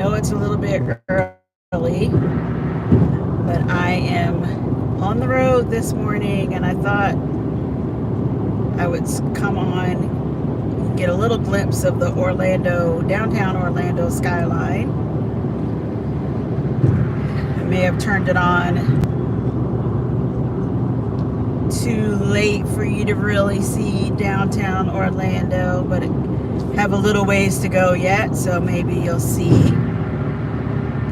know it's a little bit early, but I am on the road this morning, and I thought I would come on, get a little glimpse of the downtown Orlando skyline. I may have turned it on too late for you to really see downtown Orlando, but have a little ways to go yet, so maybe you'll see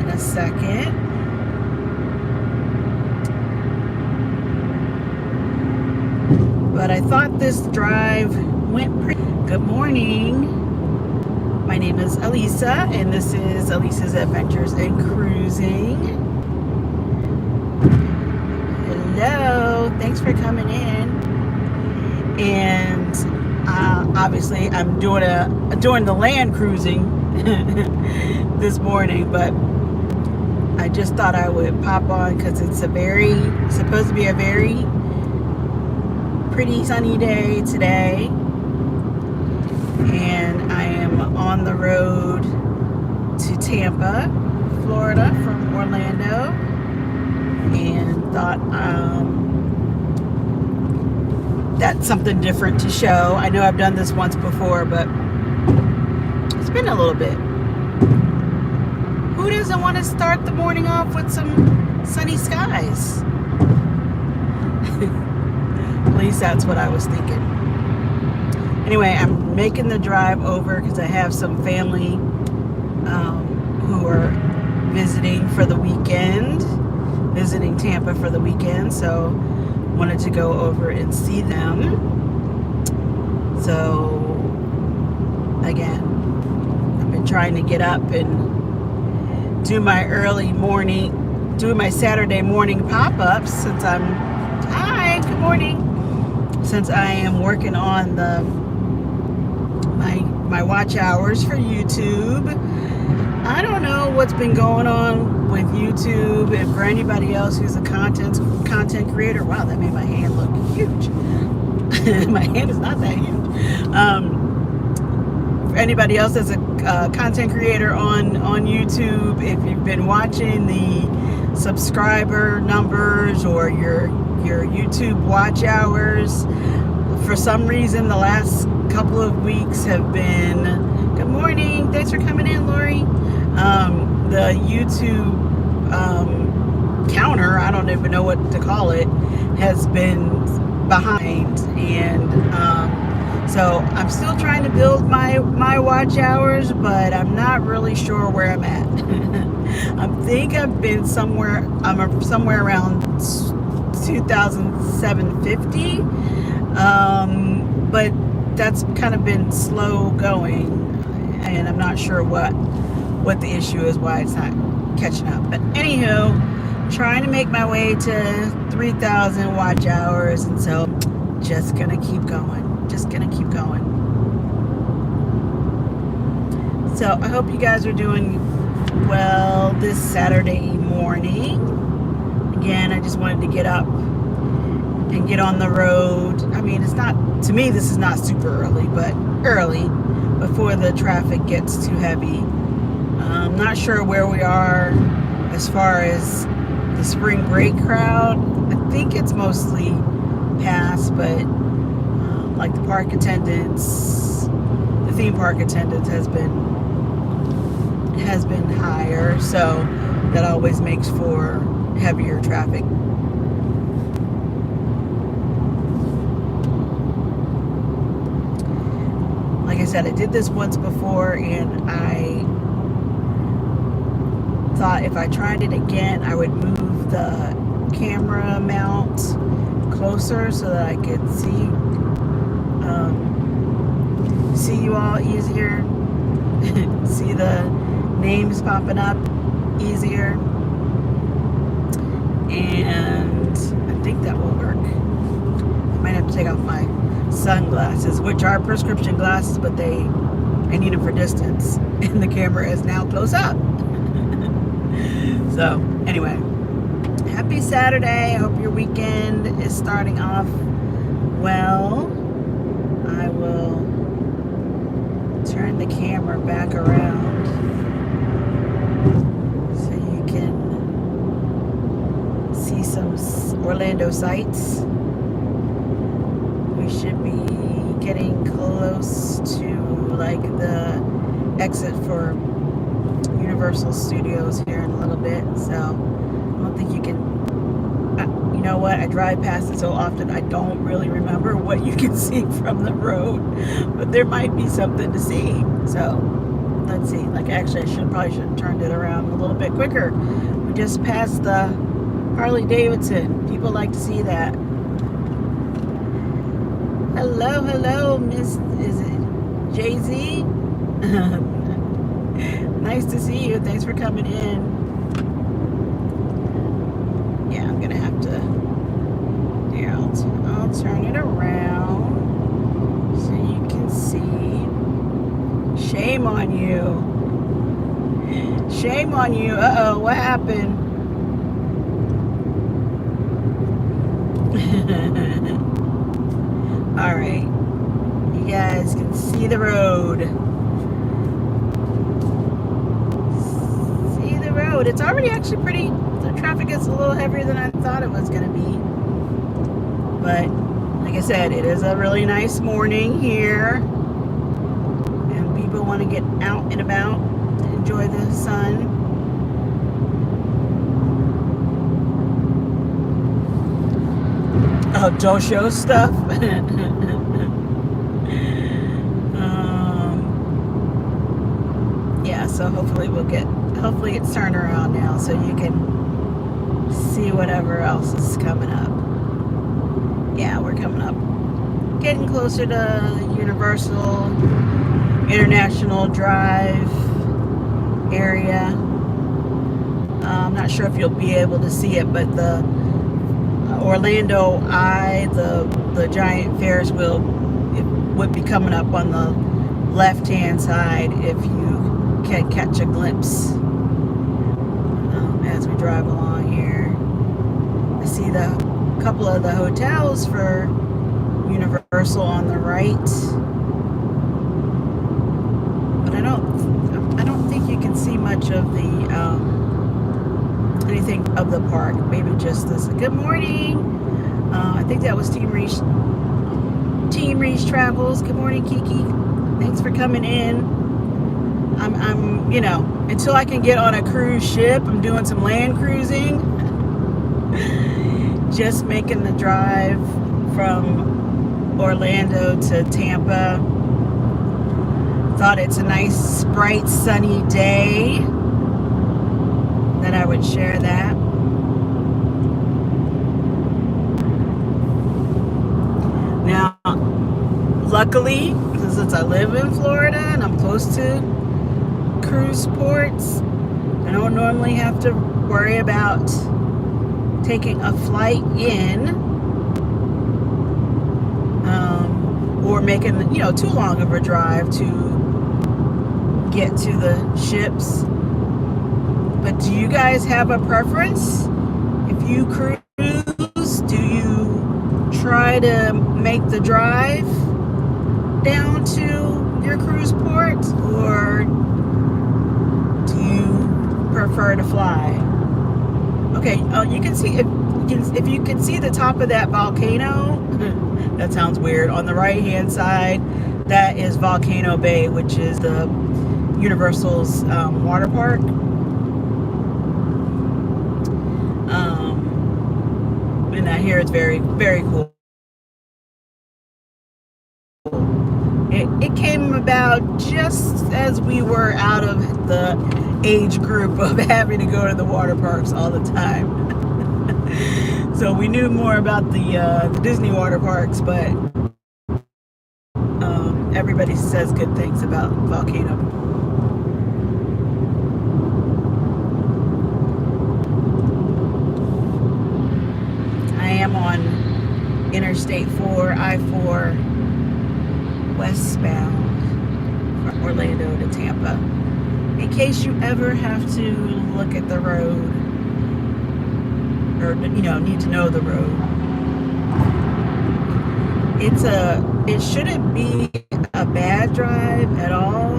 in a second. But I thought this drive went pretty. Good morning. My name is Alisa, and this is Alisa's Adventures in Cruising. Hello, thanks for coming in. And obviously, I'm doing the land cruising this morning, but I just thought I would pop on because it's supposed to be a very pretty sunny day today, and I am on the road to Tampa, Florida from Orlando, and thought that's something different to show. I know I've done this once before, but it's been a little bit. Who doesn't want to start the morning off with some sunny skies? At least that's what I was thinking. Anyway, I'm making the drive over because I have some family who are visiting Tampa for the weekend, so wanted to go over and see them. So again, I've been trying to get up and do my Saturday morning pop-ups since good morning. Since I am working on my watch hours for YouTube. I don't know what's been going on with YouTube, and for anybody else who's a content creator. Wow, that made my hand look huge. My hand is not that huge. For anybody else that's a content creator on YouTube, if you've been watching the subscriber numbers or your YouTube watch hours, for some reason the last couple of weeks have been, good morning, thanks for coming in, Lori. The YouTube counter, I don't even know what to call it, has been behind, and so I'm still trying to build my watch hours, but I'm not really sure where I'm at. I think I'm somewhere around 2,750, but that's kind of been slow going, and I'm not sure what the issue is, why it's not catching up. But anywho, trying to make my way to 3,000 watch hours, and so just gonna keep going. So I hope you guys are doing well this Saturday morning. Again, I just wanted to get up and get on the road. I mean, to me, this is not super early, but early before the traffic gets too heavy. I'm not sure where we are as far as the spring break crowd. I think it's mostly past, but like the park attendance, the theme park attendance has been higher, so that always makes for heavier traffic. Like I said, I did this once before, and I thought if I tried it again, I would move the camera mount closer so that I could see you all easier, see the names popping up easier, and I think that will work. I might have to take off my sunglasses, which are prescription glasses, but I need them for distance, and the camera is now close up. So anyway, happy Saturday. I hope your weekend is starting off well. I will turn the camera back around Orlando sites. We should be getting close to like the exit for Universal Studios here in a little bit. So I don't think you can, you know what, I drive past it so often I don't really remember what you can see from the road, but there might be something to see. So let's see. Like, actually, I probably should have turned it around a little bit quicker. We just passed the Harley Davidson. People like to see that. Hello, Miss, is it Jay-Z? Nice to see you. Thanks for coming in. Yeah, I'm gonna have to. Here, I'll turn it around so you can see. Shame on you. Shame on you. Uh-oh, what happened? All right, you guys can see the road. See the road. It's already actually pretty, the traffic is a little heavier than I thought it was going to be. But like I said, it is a really nice morning here. And people want to get out and about, enjoy the sun. Oh, don't show stuff. Yeah, so hopefully it's turned around now so you can see whatever else is coming up. Yeah, we're coming up, getting closer to Universal International Drive area. I'm not sure if you'll be able to see it, but the Orlando Eye, the giant Ferris wheel, it would be coming up on the left-hand side if you can catch a glimpse as we drive along here. I see the couple of the hotels for Universal on the right, but I don't think you can see much of the anything of the park. Maybe just this. Good morning. I think that was Team Reach Travels. Good morning, Kiki. Thanks for coming in. I'm until I can get on a cruise ship, I'm doing some land cruising. Just making the drive from Orlando to Tampa. Thought it's a nice, bright, sunny day that I would share that. Now, luckily, since I live in Florida and I'm close to cruise ports, I don't normally have to worry about taking a flight in or making too long of a drive to get to the ships. But do you guys have a preference? If you cruise, do you try to make the drive down to your cruise port, or do you prefer to fly? Okay, you can see if you can see the top of that volcano. That sounds weird. On the right-hand side, that is Volcano Bay, which is the Universal's water park. And I hear it's very, very cool. It came about just as we were out of the age group of having to go to the water parks all the time. So we knew more about the Disney water parks, but everybody says good things about Volcano. I am on Interstate 4, I-4, westbound from Orlando to Tampa. In case you ever have to look at the road, or need to know the road. It shouldn't be a bad drive at all,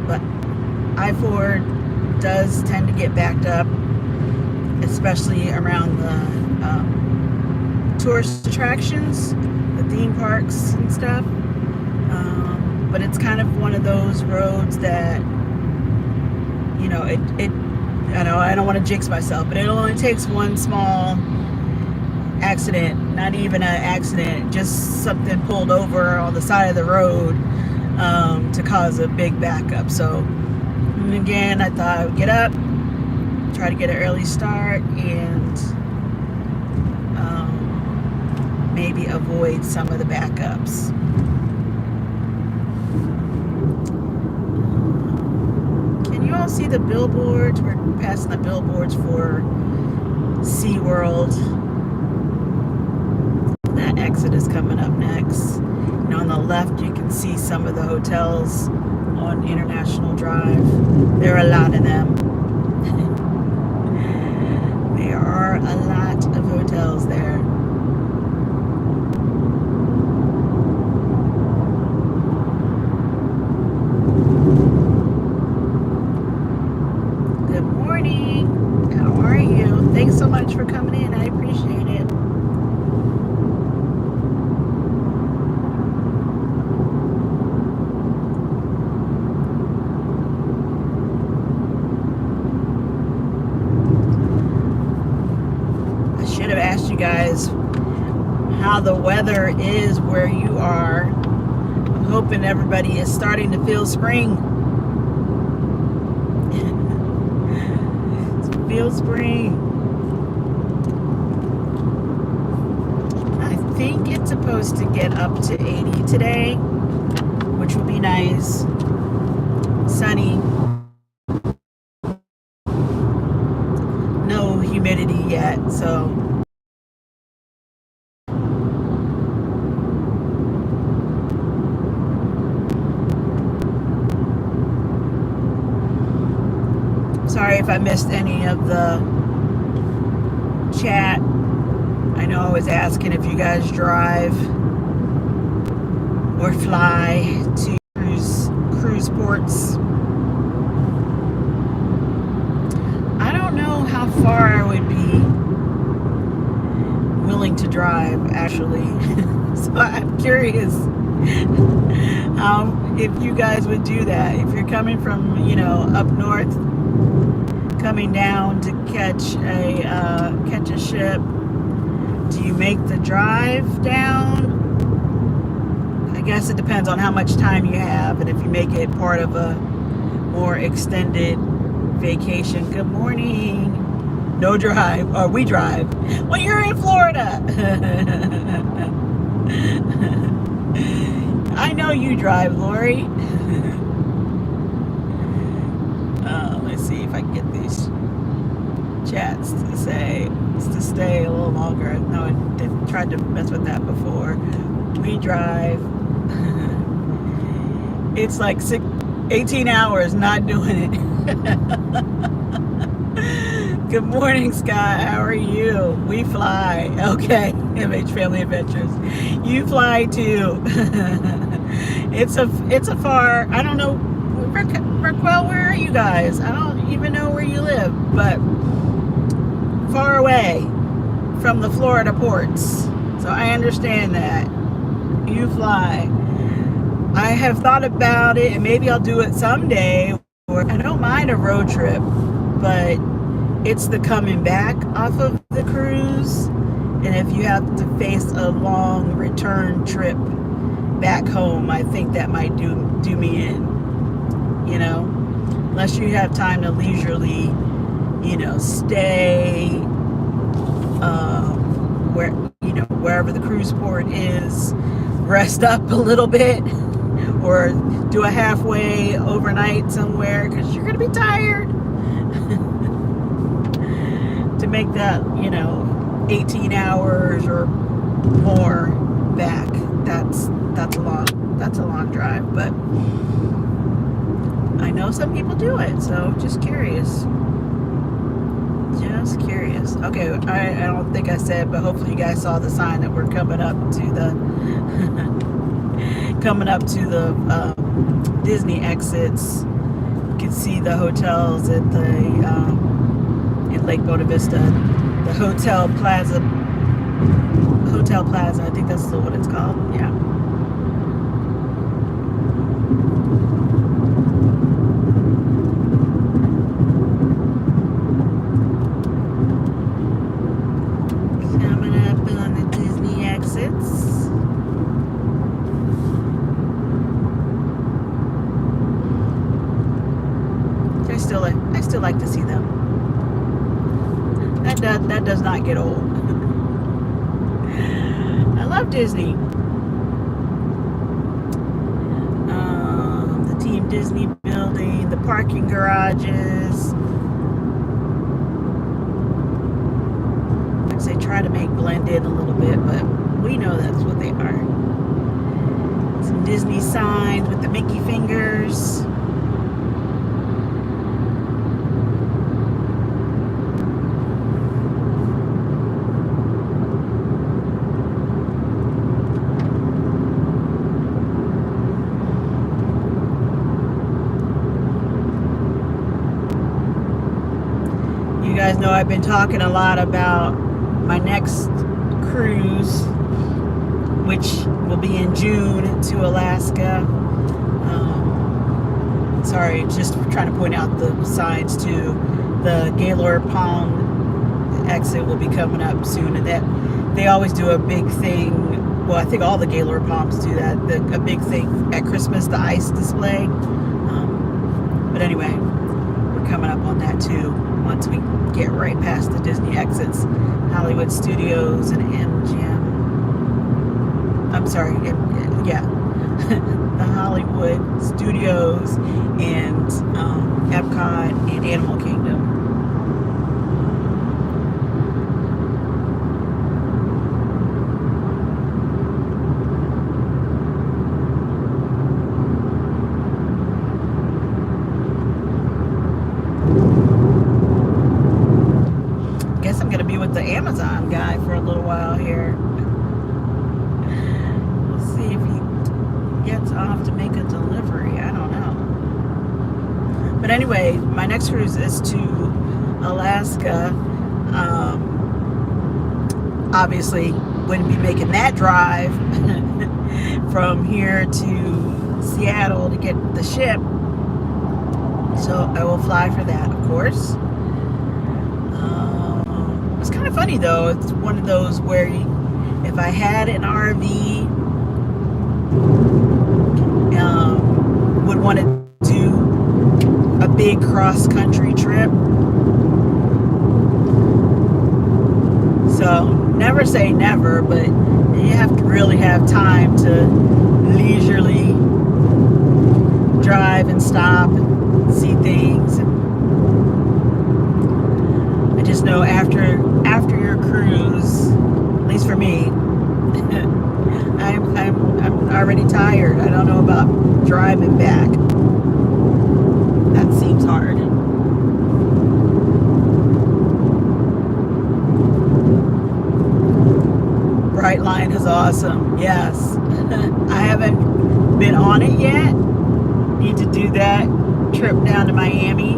but I-4 does tend to get backed up, especially around the tourist attractions, the theme parks and stuff. But it's kind of one of those roads that, it I know I don't want to jinx myself, but it only takes one small accident, not even an accident, just something pulled over on the side of the road to cause a big backup. So again, I thought I would get up, try to get an early start, and maybe avoid some of the backups. Can you all see the billboards? We're passing the billboards for SeaWorld. That exit is coming up next. And on the left, you can see some of the hotels on International Drive. There are a lot of them. There are a lot of hotels there. Good morning. How are you? Thanks so much for coming in. I appreciate it. Should have asked you guys how the weather is where you are. I'm hoping everybody is starting to feel spring. Feel spring. I think it's supposed to get up to 80 today, which will be nice. Sunny. No humidity yet, so sorry if I missed any of the chat. I know I was asking if you guys drive or fly to cruise ports. I don't know how far I would be willing to drive, actually. So I'm curious if you guys would do that. If you're coming from, up north, coming down to catch a ship, do you make the drive down? I guess it depends on how much time you have and if you make it part of a more extended vacation. Good morning. No drive, or we drive. Well, you're in Florida. I know you drive, Lori. Let's see if I can get these chats to stay a little longer. No, I tried to mess with that before. We drive. It's like 18 hours not doing it. Good morning, Scott. How are you? We fly. Okay. MH Family Adventures. You fly too. It's a far, I don't know, Raquel, where are you guys? I don't even know where you live, but far away from the Florida ports. So I understand that. You fly. I have thought about it, and maybe I'll do it someday. I don't mind a road trip, but it's the coming back off of the cruise, and if you have to face a long return trip back home, I think that might do me in. Unless you have time to leisurely, stay wherever the cruise port is, rest up a little bit, or do a halfway overnight somewhere because you're gonna be tired. To make that 18 hours or more back, that's a long drive, but I know some people do it, so just curious. Okay, I don't think I said, but hopefully you guys saw the sign that we're coming up to the Disney exits. You can see the hotels at in Lake Buena Vista. the Hotel Plaza. I think that's what it's called. Yeah. Coming up on the Disney exits. I still like to see them. That does not get old. I love Disney. The Team Disney building, the parking garages. Like I say, try to make blend in a little bit, but we know that's what they are. Some Disney signs with the Mickey fingers. You guys know I've been talking a lot about my next cruise, which will be in June to Alaska. Sorry, just trying to point out the signs too. The Gaylord Palm exit will be coming up soon, and that they always do a big thing. Well, I think all the Gaylord Palms do that. A big thing at Christmas, the ice display. But anyway, we're coming up on that too. Once we get right past the Disney exits, Hollywood Studios and MGM. I'm sorry, yeah, the Hollywood Studios and Epcot and Animal Kingdom. Guess I'm gonna be with the Amazon guy for a little while here. We'll see if he gets off to make a delivery. I don't know. But anyway, my next cruise is to Alaska. Obviously, wouldn't be making that drive from here to Seattle to get the ship. So I will fly for that, of course. It's kind of funny though. It's one of those where if I had an RV, would want to do a big cross-country trip. So never say never, but you have to really have time to leisurely drive and stop and see things. I just know after your cruise, at least for me, I'm already tired. I don't know about driving back. That seems hard. Brightline is awesome. Yes. I haven't been on it yet. Need to do that trip down to Miami.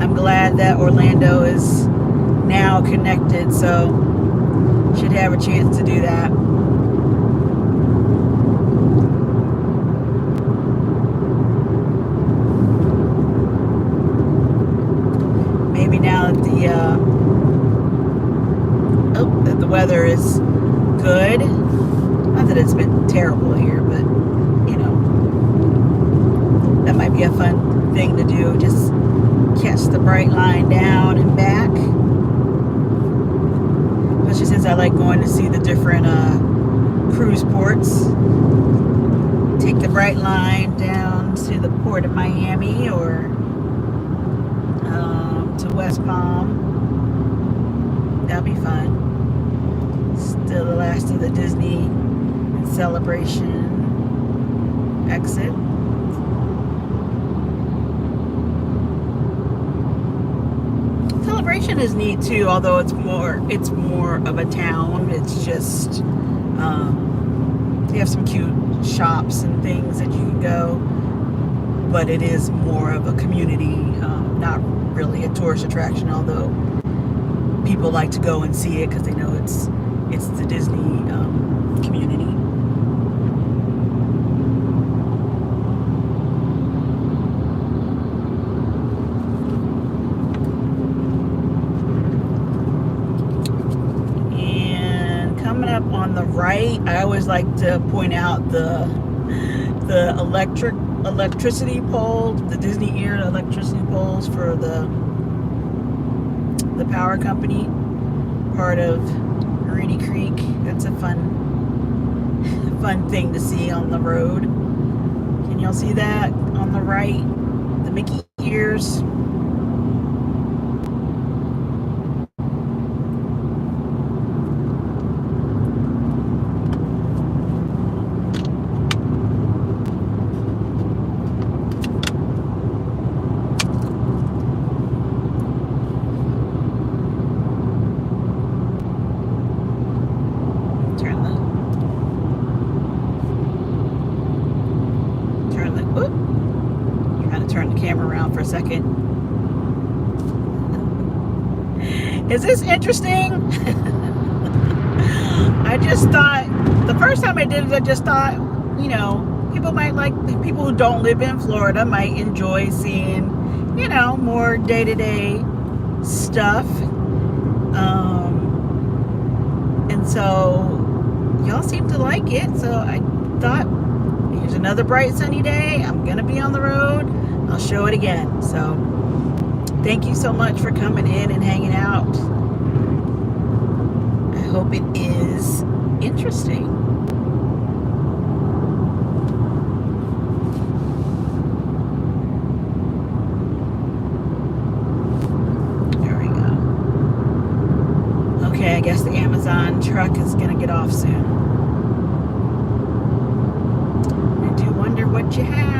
I'm glad that Orlando is now connected, so should have a chance to do that. Maybe now that the weather is good. Not that it's been terrible here, but you know, that might be a fun thing to do. Just catch the Brightline down and back. Especially since I like going to see the different cruise ports. Take the Brightline down to the port of Miami or to West Palm. That'll be fun. Still the last of the Disney Celebration exit. Celebration is neat too, although it's more of a town. It's just you have some cute shops and things that you can go. but it is more of a community, not really a tourist attraction, although people like to go and see it because they know it's the Disney community. And coming up on the right, I always like to point out the electricity pole, the Disney ear electricity poles for the power company, part of Reedy Creek. That's a fun thing to see on the road. Can y'all see that on the right? The Mickey ears. Turn the camera around for a second. Is this interesting? I just thought, the first time I did it, I just thought, people who don't live in Florida might enjoy seeing, more day-to-day stuff. And so y'all seem to like it. So I thought, here's another bright sunny day. I'm going to be on the road. I'll show it again. So thank you so much for coming in and hanging out. I hope it is interesting. There we go. Okay, I guess the Amazon truck is going to get off soon. I do wonder what you have.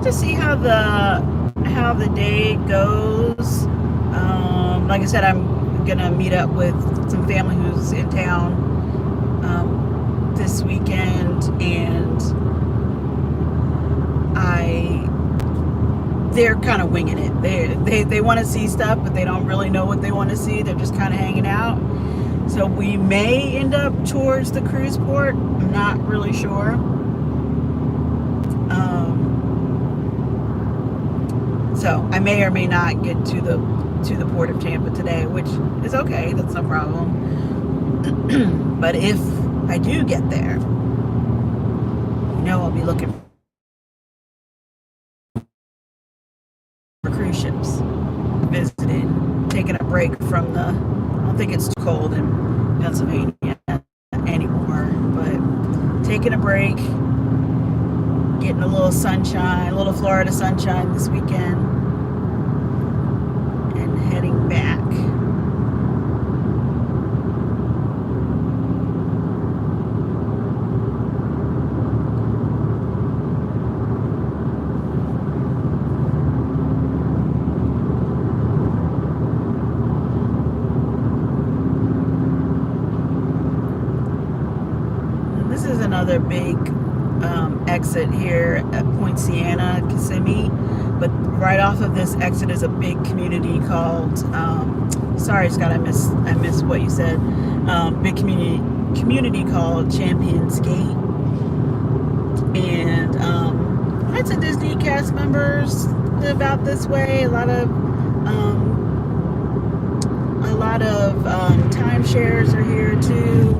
To see how the day goes. Like I said, I'm gonna meet up with some family who's in town this weekend, and they're kind of winging it. They want to see stuff, but they don't really know what they want to see. They're just kind of hanging out. So we may end up towards the cruise port. I'm not really sure. So I may or may not get to the port of Tampa today, which is okay. That's no problem. But if I do get there, I'll be looking for cruise ships, visiting, taking a break from I don't think it's too cold in Pennsylvania anymore, but taking a break, getting a little sunshine, a little Florida sunshine this weekend, and heading back. And this is another big exit here at Point Siena, Kissimmee, but right off of this exit is a big community called sorry Scott, I missed what you said. Big community called Champions Gate, and lots of Disney cast members live out this way. A lot of timeshares are here too.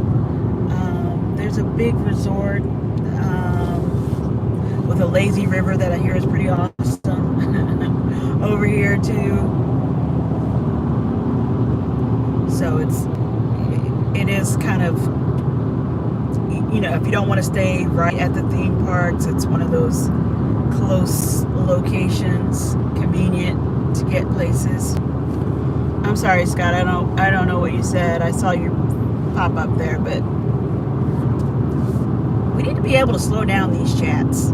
There's a big resort with a lazy river that I hear is pretty awesome over here too. So it is kind of, if you don't want to stay right at the theme parks, it's one of those close locations, convenient to get places. I'm sorry, Scott, I don't know what you said. I saw you pop up there, but We need to be able to slow down these chats.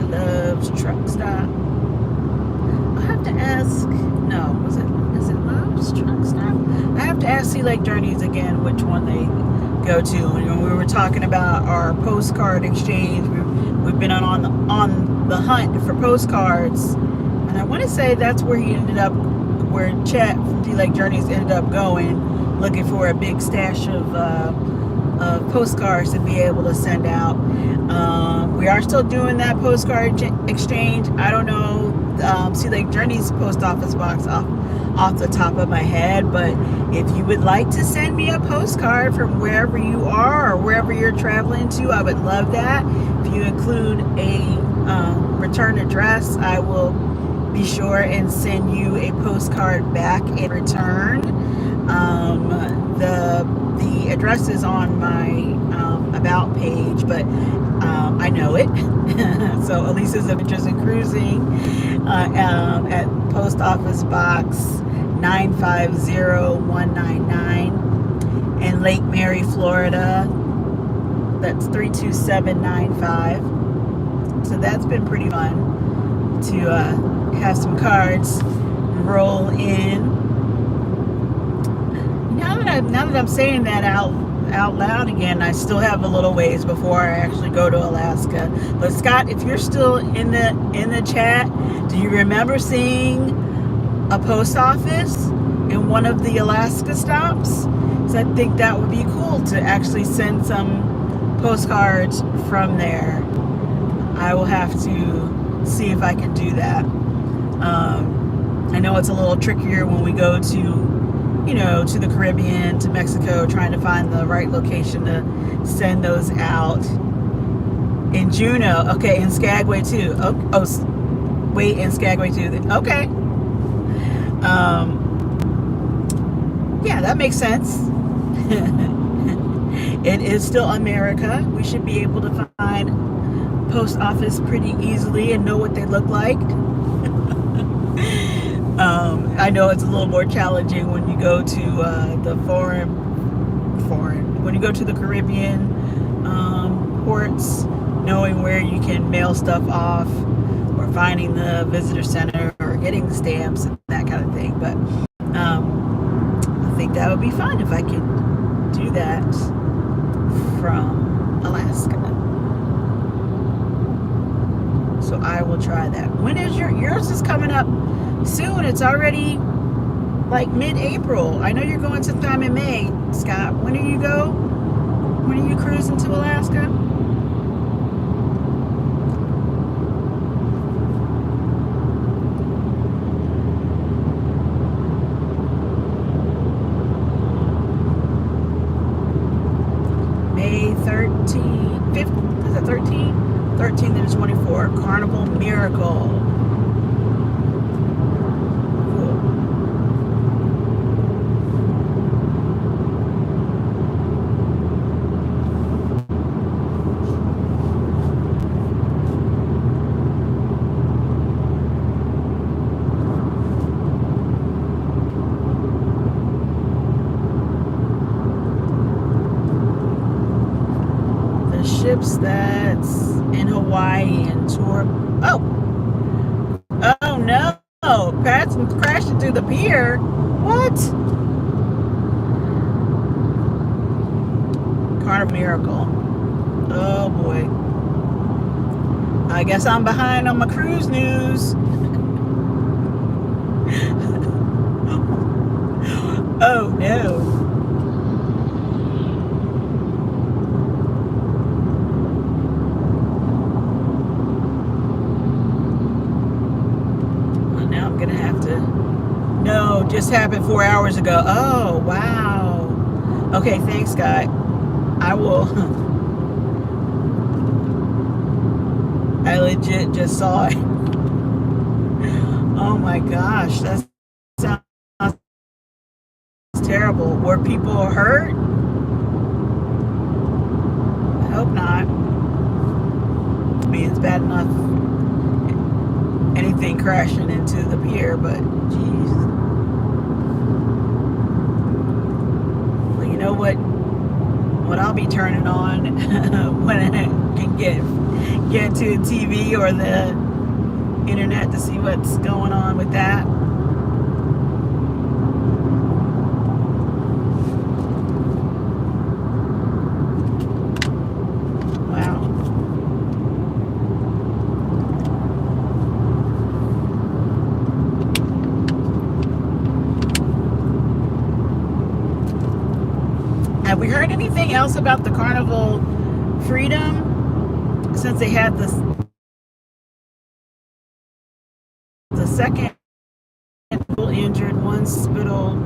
Love's Truck Stop. I have to ask. No, is it Love's Truck Stop? I have to ask Sea Lake Journeys again which one they go to. And when we were talking about our postcard exchange, we've been on the hunt for postcards, and I want to say that's where where Chet from Sea Lake Journeys ended up going, looking for a big stash of postcards to be able to send out. We are still doing that postcard exchange. I don't know Sea Lake Journeys post office box off the top of my head, but if you would like to send me a postcard from wherever you are or wherever you're traveling to, I would love that. If you include a return address, I will be sure and send you a postcard back in return. The address is on my about page, but I know it. So Alisa's Adventures in Cruising at Post Office Box 950199 in Lake Mary, Florida. That's 32795. So that's been pretty fun to have some cards roll in. Now that I'm saying that out loud again, I still have a little ways before I actually go to Alaska. But Scott, if you're still in the chat, do you remember seeing a post office in one of the Alaska stops? Because I think that would be cool to actually send some postcards from there. I will have to see if I can do that. I know it's a little trickier when we go to the Caribbean, to Mexico, trying to find the right location to send those out. In Juneau, okay, in Skagway too. Wait, in Skagway too. Okay. Yeah, that makes sense. It is still America. We should be able to find post office pretty easily and know what they look like. I know it's a little more challenging when you go to the when you go to the Caribbean ports, knowing where you can mail stuff off, or finding the visitor center, or getting the stamps and that kind of thing. But I think that would be fun if I could do that from Alaska. So I will try that. When is yours is coming up soon? It's already like mid-April. I know you're going sometime in May, Scott. When do you go? When are you cruising to Alaska? May 13th, 5th, is it 13th? 13th and 24th, Carnival Miracle. Ships that's in Hawaii and tour. Oh no! Pat's crashing through the pier. What? Carnival Miracle. Oh boy. I guess I'm behind on my cruise news. Oh no. No, just happened 4 hours ago. Oh, wow. Okay, thanks, Scott. I will. I legit just saw it. Oh my gosh, that sounds terrible. Were people hurt? hope not. I mean, it's bad enough anything crashing into the pier, but geez. Well, you know what I'll be turning on when I can get to the TV or the internet to see what's going on with that. Have we heard anything else about the Carnival Freedom since they had the second people injured, one hospital?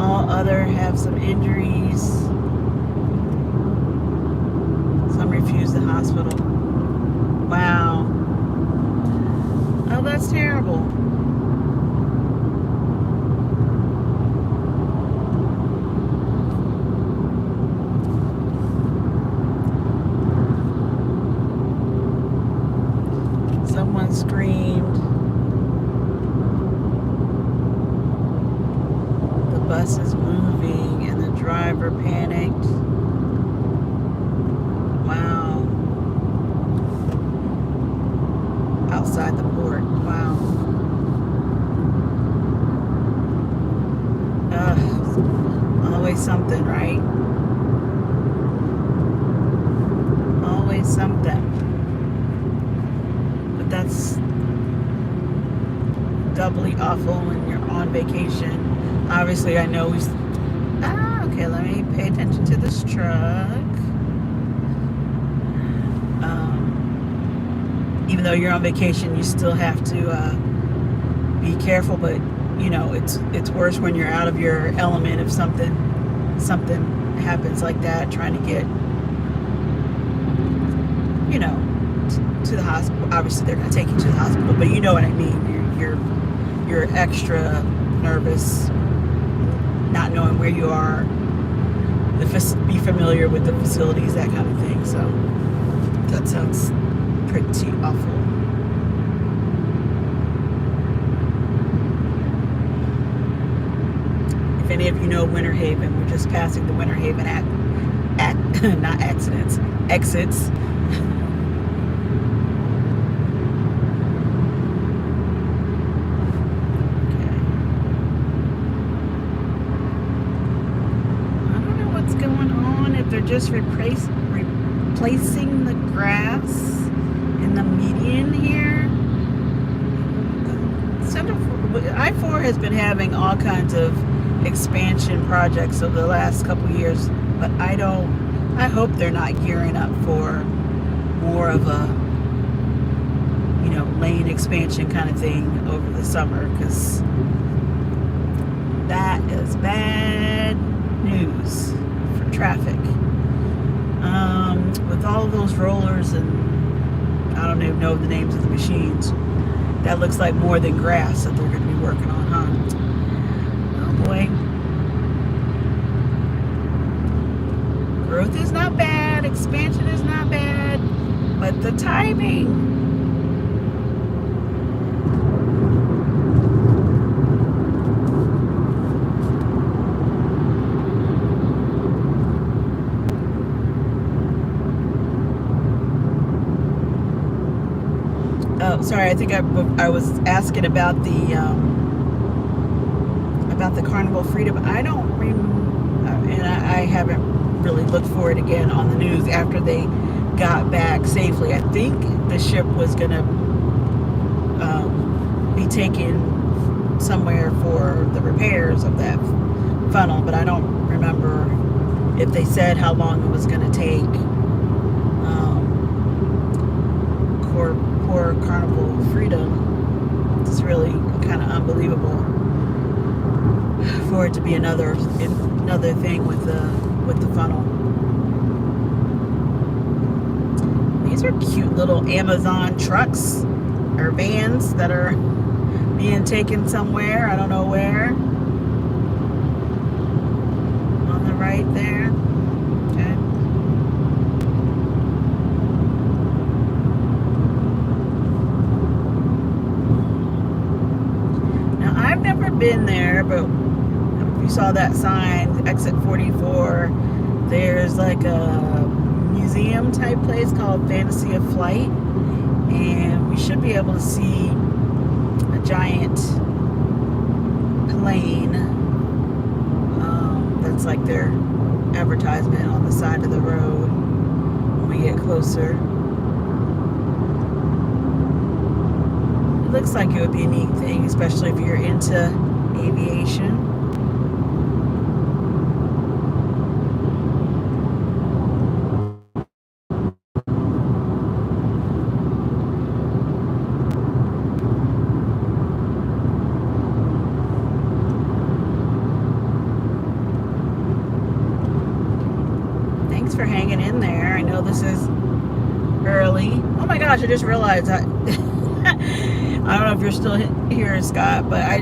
All other have some injuries. Some refuse the hospital. Wow. Oh, that's terrible. Someone screamed. The bus is moving and the driver panicked. Wow. Outside the port. Wow. Always something, right? Always something. But that's doubly awful when you're on vacation. Obviously, I know okay, let me pay attention to this truck. Even though you're on vacation, you still have to be careful, but you know, it's worse when you're out of your element if something happens like that, trying to get, you know, to the hospital. Obviously they're going to take you to the hospital, but you know what I mean. You're extra nervous, not knowing where you are, be familiar with the facilities, that kind of thing. So that sounds pretty awful. If any of you know Winter Haven, we're just passing the Winter Haven not accidents, exits. They're just replacing the grass in the median here. I-4 has been having all kinds of expansion projects over the last couple of years, but I hope they're not gearing up for more of a, you know, lane expansion kind of thing over the summer, because that is bad news for traffic. With all of those rollers and I don't even know the names of the machines, that looks like more than grass that they're going to be working on, huh? Oh boy. Growth is not bad, expansion is not bad, but the timing. Oh, sorry. I think I was asking about the Carnival Freedom. I don't and I haven't really looked for it again on the news after they got back safely. I think the ship was gonna be taken somewhere for the repairs of that funnel, but I don't remember if they said how long it was gonna take. Poor Carnival Freedom. It's really kind of unbelievable for it to be another thing with the funnel. These are cute little Amazon trucks or vans that are being taken somewhere. I don't know where. on the right there. Okay. Now, I've never been there, but you saw that sign, exit 44. There's like a museum type place called Fantasy of Flight, and we should be able to see a giant plane that's like their advertisement on the side of the road when we get closer. It looks like it would be a neat thing, especially if you're into aviation. Thanks for hanging in there. I know this is early. Oh my gosh, I just realized I I don't know if you're still here, Scott, but I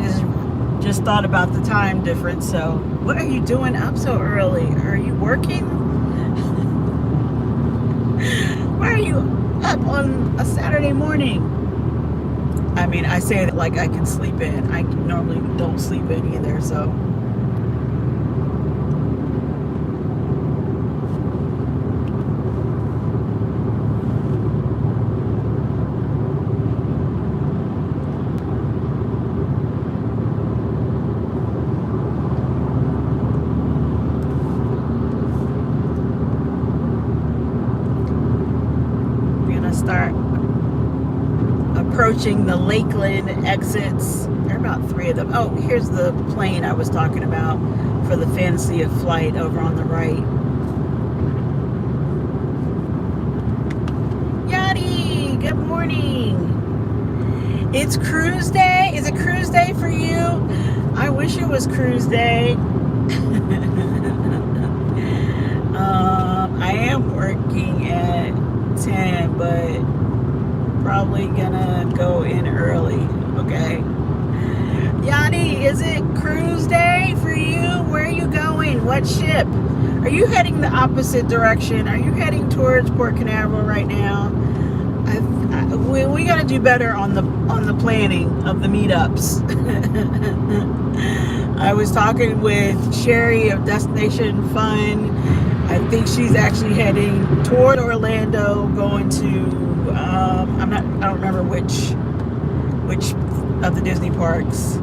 just thought about the time difference. So, what are you doing up so early? Are you working? Why are you up on a Saturday morning? I mean, I say that like I can sleep in. I normally don't sleep in either, so. Start approaching the Lakeland exits. There are about 3 of them. Oh, here's the plane I was talking about for the Fantasy of Flight over on the right. Yadi, good morning. It's cruise day. Is it cruise day for you? I wish it was cruise day. I am working at 10, but probably gonna go in early. Okay. Yanni, is it cruise day for you? Where are you going? What ship? Are you heading the opposite direction? Are you heading towards Port Canaveral right now? We gotta do better on the planning of the meetups. I was talking with Sherry of Destination Fun. I think she's actually heading toward Orlando, going to I don't remember which of the Disney parks.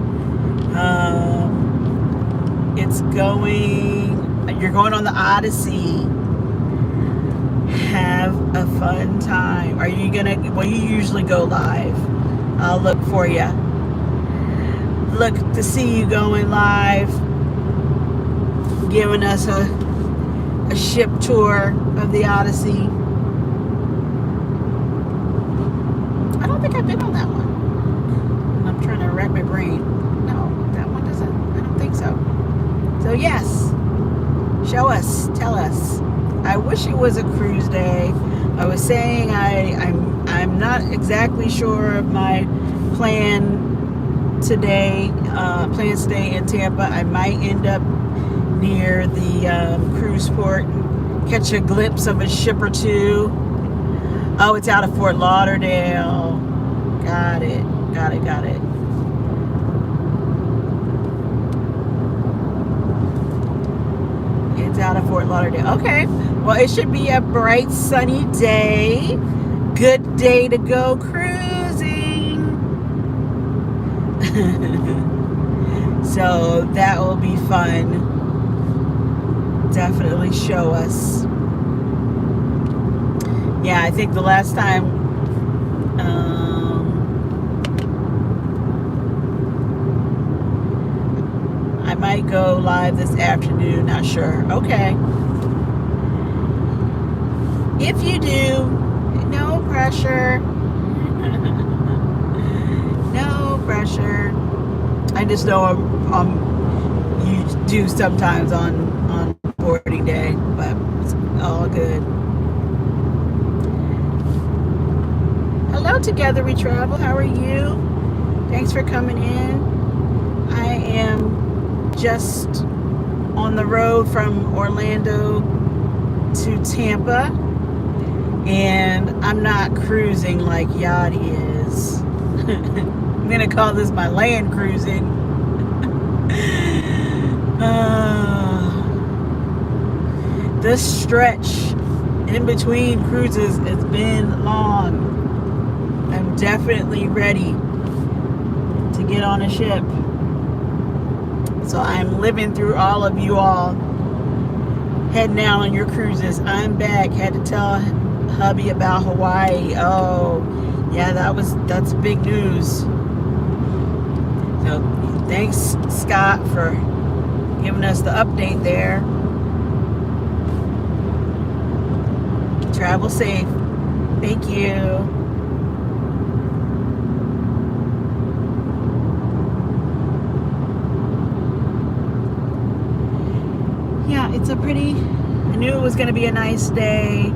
You're going on the Odyssey. Have a fun time. Are you well, you usually go live. I'll look for you. Look to see you going live, giving us a ship tour of the Odyssey. I don't think I've been on that one. I'm trying to wrap my brain. No, that one doesn't. I don't think so. So yes, show us, tell us. I wish it was a cruise day. I was saying I'm not exactly sure of my plans today in Tampa. I might end up near the cruise port, catch a glimpse of a ship or two. Oh, it's out of Fort Lauderdale. Got it. It's out of Fort Lauderdale. Okay. Well, it should be a bright, sunny day. Good day to go cruising. So that will be fun. Definitely show us. Yeah, I think the last time I might go live this afternoon, not sure. Okay. If you do, no pressure. No pressure. I just know you do sometimes on boarding day, but it's all good. Hello, Together We Travel. How are you? Thanks for coming in. I am just on the road from Orlando to Tampa, and I'm not cruising like Yachty is. I'm gonna call this my land cruising. This stretch in between cruises has been long. I'm definitely ready to get on a ship. So I'm living through all of you all heading out on your cruises. I'm back. Had to tell hubby about Hawaii. Oh, yeah, that's big news. So thanks, Scott, for giving us the update there. Travel safe. Thank you. Yeah, it's a pretty, I knew it was going to be a nice day.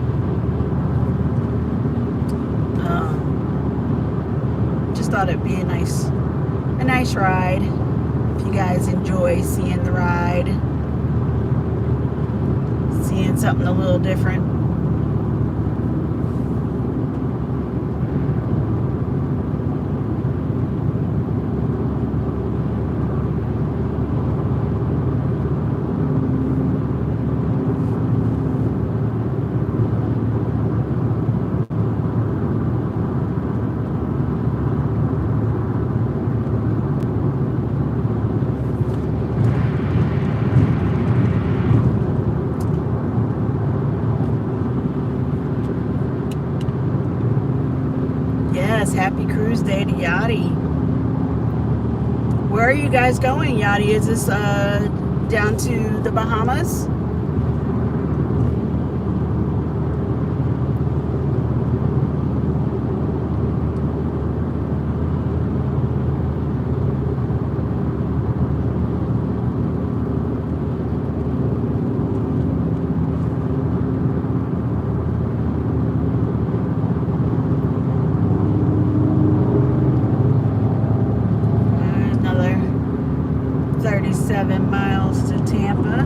Just thought it'd be a nice ride. If you guys enjoy seeing the ride, seeing something a little different. Yes, happy cruise day to Yachty. Where are you guys going, Yachty? Is this down to the Bahamas? Another 37 miles to Tampa.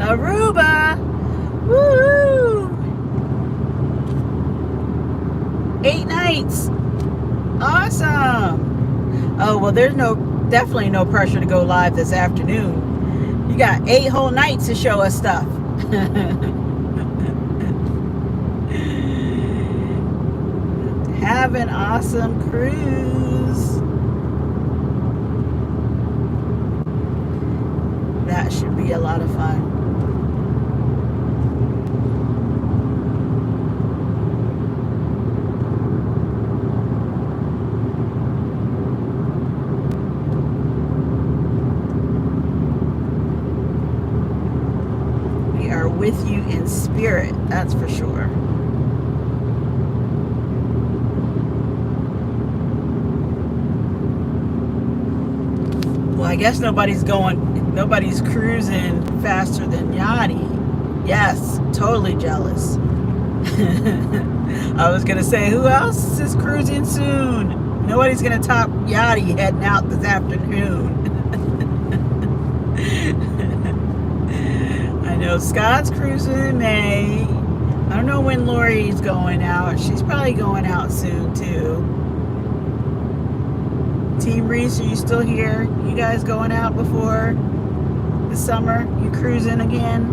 Aruba! Woo! 8 nights. Awesome. Oh, well, there's definitely no pressure to go live this afternoon. You got 8 whole nights to show us stuff. Have an awesome cruise. That should be a lot of fun. We are with you in spirit, that's for sure. Well, I guess nobody's cruising faster than Yachty. Yes, totally jealous. I was gonna say, who else is cruising soon? Nobody's gonna top Yachty heading out this afternoon. I know Scott's cruising in May. I don't know when Lori's going out. She's probably going out soon too. Team Reese, are you still here? You guys going out before the summer? You cruising again?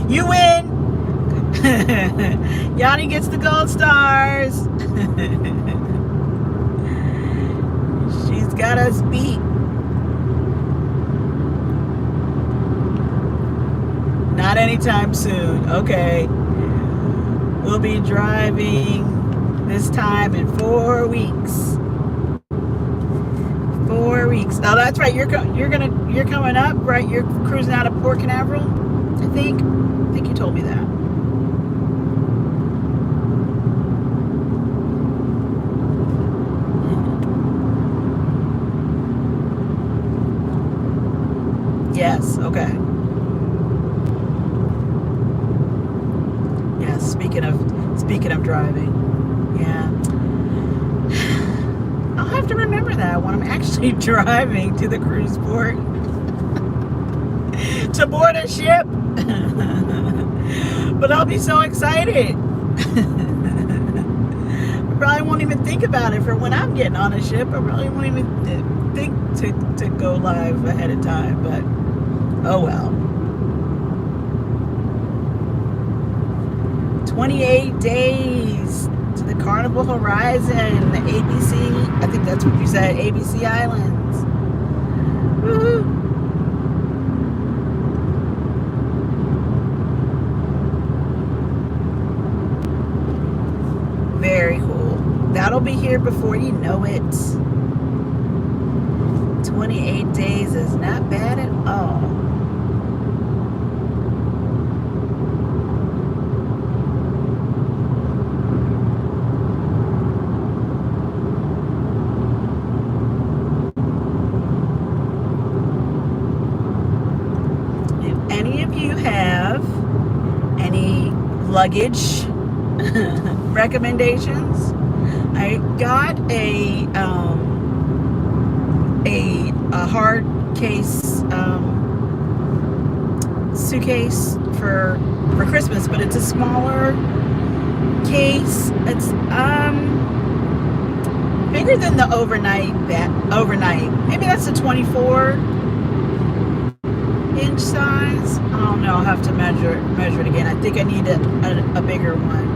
You win! Yachty gets the gold stars. She's got us beat. Not anytime soon. Okay. We'll be driving this time in 4 weeks. 4 weeks. Oh, that's right. You're coming up, right? You're cruising out of Port Canaveral, I think. I think you told me that. Yes. Okay. speaking of driving. Yeah. I'll have to remember that when I'm actually driving to the cruise port to board a ship. But I'll be so excited. I probably won't even think about it for when I'm getting on a ship. I probably won't even think to go live ahead of time, but oh well. 28 days to the Carnival Horizon, the ABC, I think that's what you said, ABC Islands. Woohoo! Very cool. That'll be here before you know it. 28 days is not bad at all. Luggage recommendations. I got a hard case suitcase for Christmas, but it's a smaller case. It's bigger than the overnight. Maybe that's a 24-inch size. I don't know. I'll have to measure it again. I think I need a bigger one.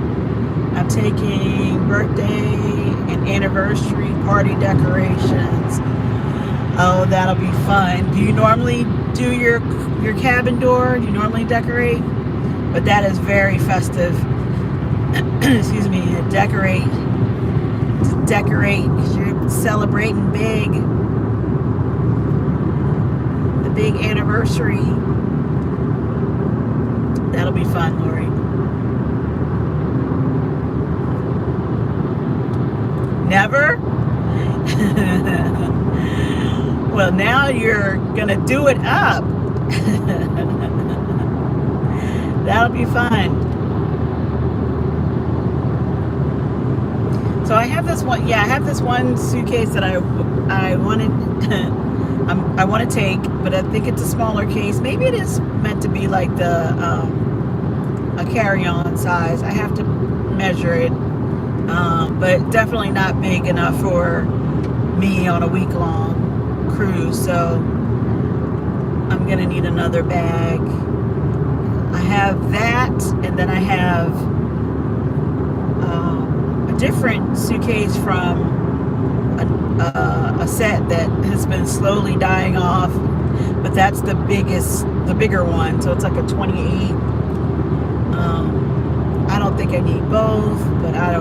I'm taking birthday and anniversary party decorations. Oh, that'll be fun. Do you normally do your cabin door? Do you normally decorate? But that is very festive. Excuse me. Decorate because you're celebrating big. The big anniversary. That'll be fun, Lori. Never? Well, now you're gonna do it up. That'll be fun. So I have this one. Yeah, I have this one suitcase that I wanted. I want to take, but I think it's a smaller case. Maybe it is meant to be like a carry-on size. I have to measure it, but definitely not big enough for me on a week-long cruise. So I'm gonna need another bag. I have that, and then I have a different suitcase from a set that has been slowly dying off, but that's the bigger one. So it's like a 28. I don't think I need both, but I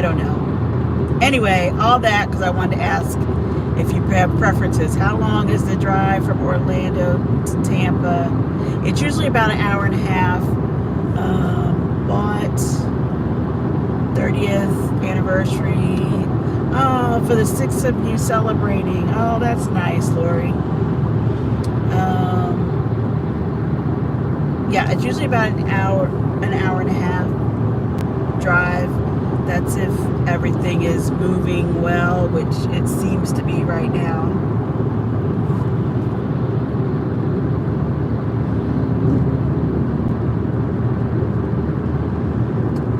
don't know. Anyway, all that because I wanted to ask if you have preferences. How long is the drive from Orlando to Tampa? It's usually about an hour and a half. Bought 30th anniversary. Oh, for the 6 of you celebrating. Oh, that's nice, Lori. Yeah, it's usually about an hour and a half drive. That's if everything is moving well, which it seems to be right now.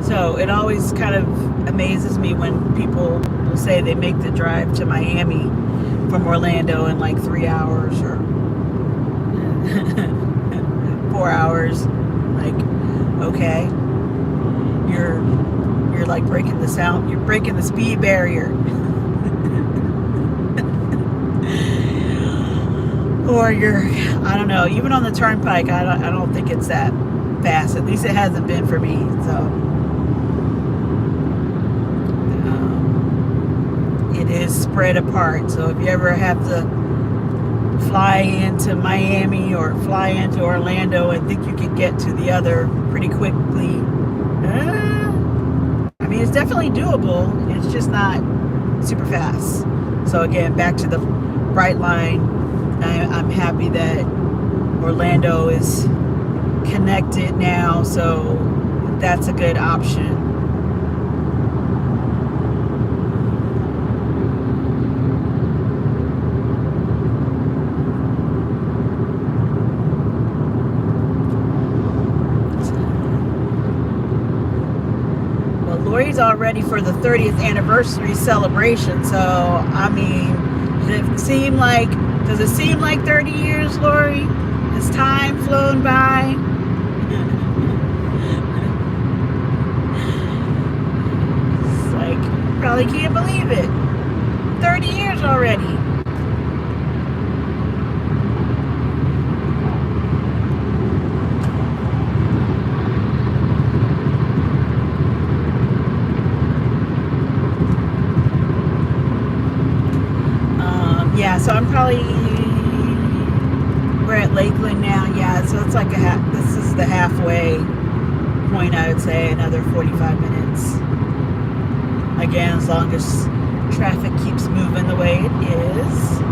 So it always kind of amazes me when people will say they make the drive to Miami from Orlando in like 3 hours or 4 hours. Like, okay, you're like breaking the sound, you're breaking the speed barrier. Or you're, I don't know, even on the turnpike, I don't think it's that fast. At least it hasn't been for me. So it is spread apart. So if you ever have to fly into Miami or fly into Orlando and think you can get to the other pretty quickly, I mean, it's definitely doable. It's just not super fast. So again, back to the bright line. I'm happy that Orlando is connected now, so that's a good option. Well, Lori's all ready for the 30th anniversary celebration, so I mean, does it seem like 30 years, Lori? Has time flown by? It's like, probably can't believe it. 30 years already. Yeah, so we're at Lakeland now. Yeah, so it's like this is the halfway point, I would say, another 45 minutes. Again, as long as traffic keeps moving the way it is.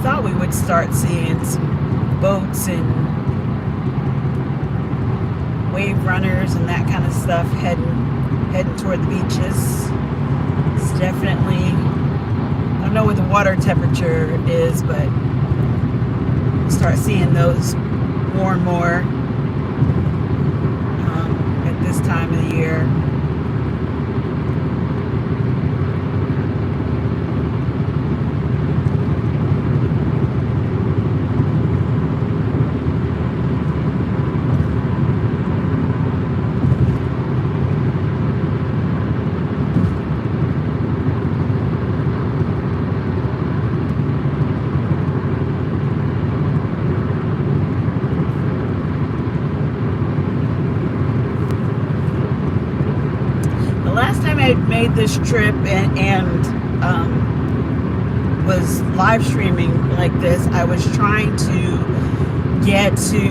Thought we would start seeing some boats and wave runners and that kind of stuff heading toward the beaches. It's definitely, I don't know what the water temperature is, but start seeing those more and more at this time of the year. Last time I made this trip and was live streaming like this, I was trying to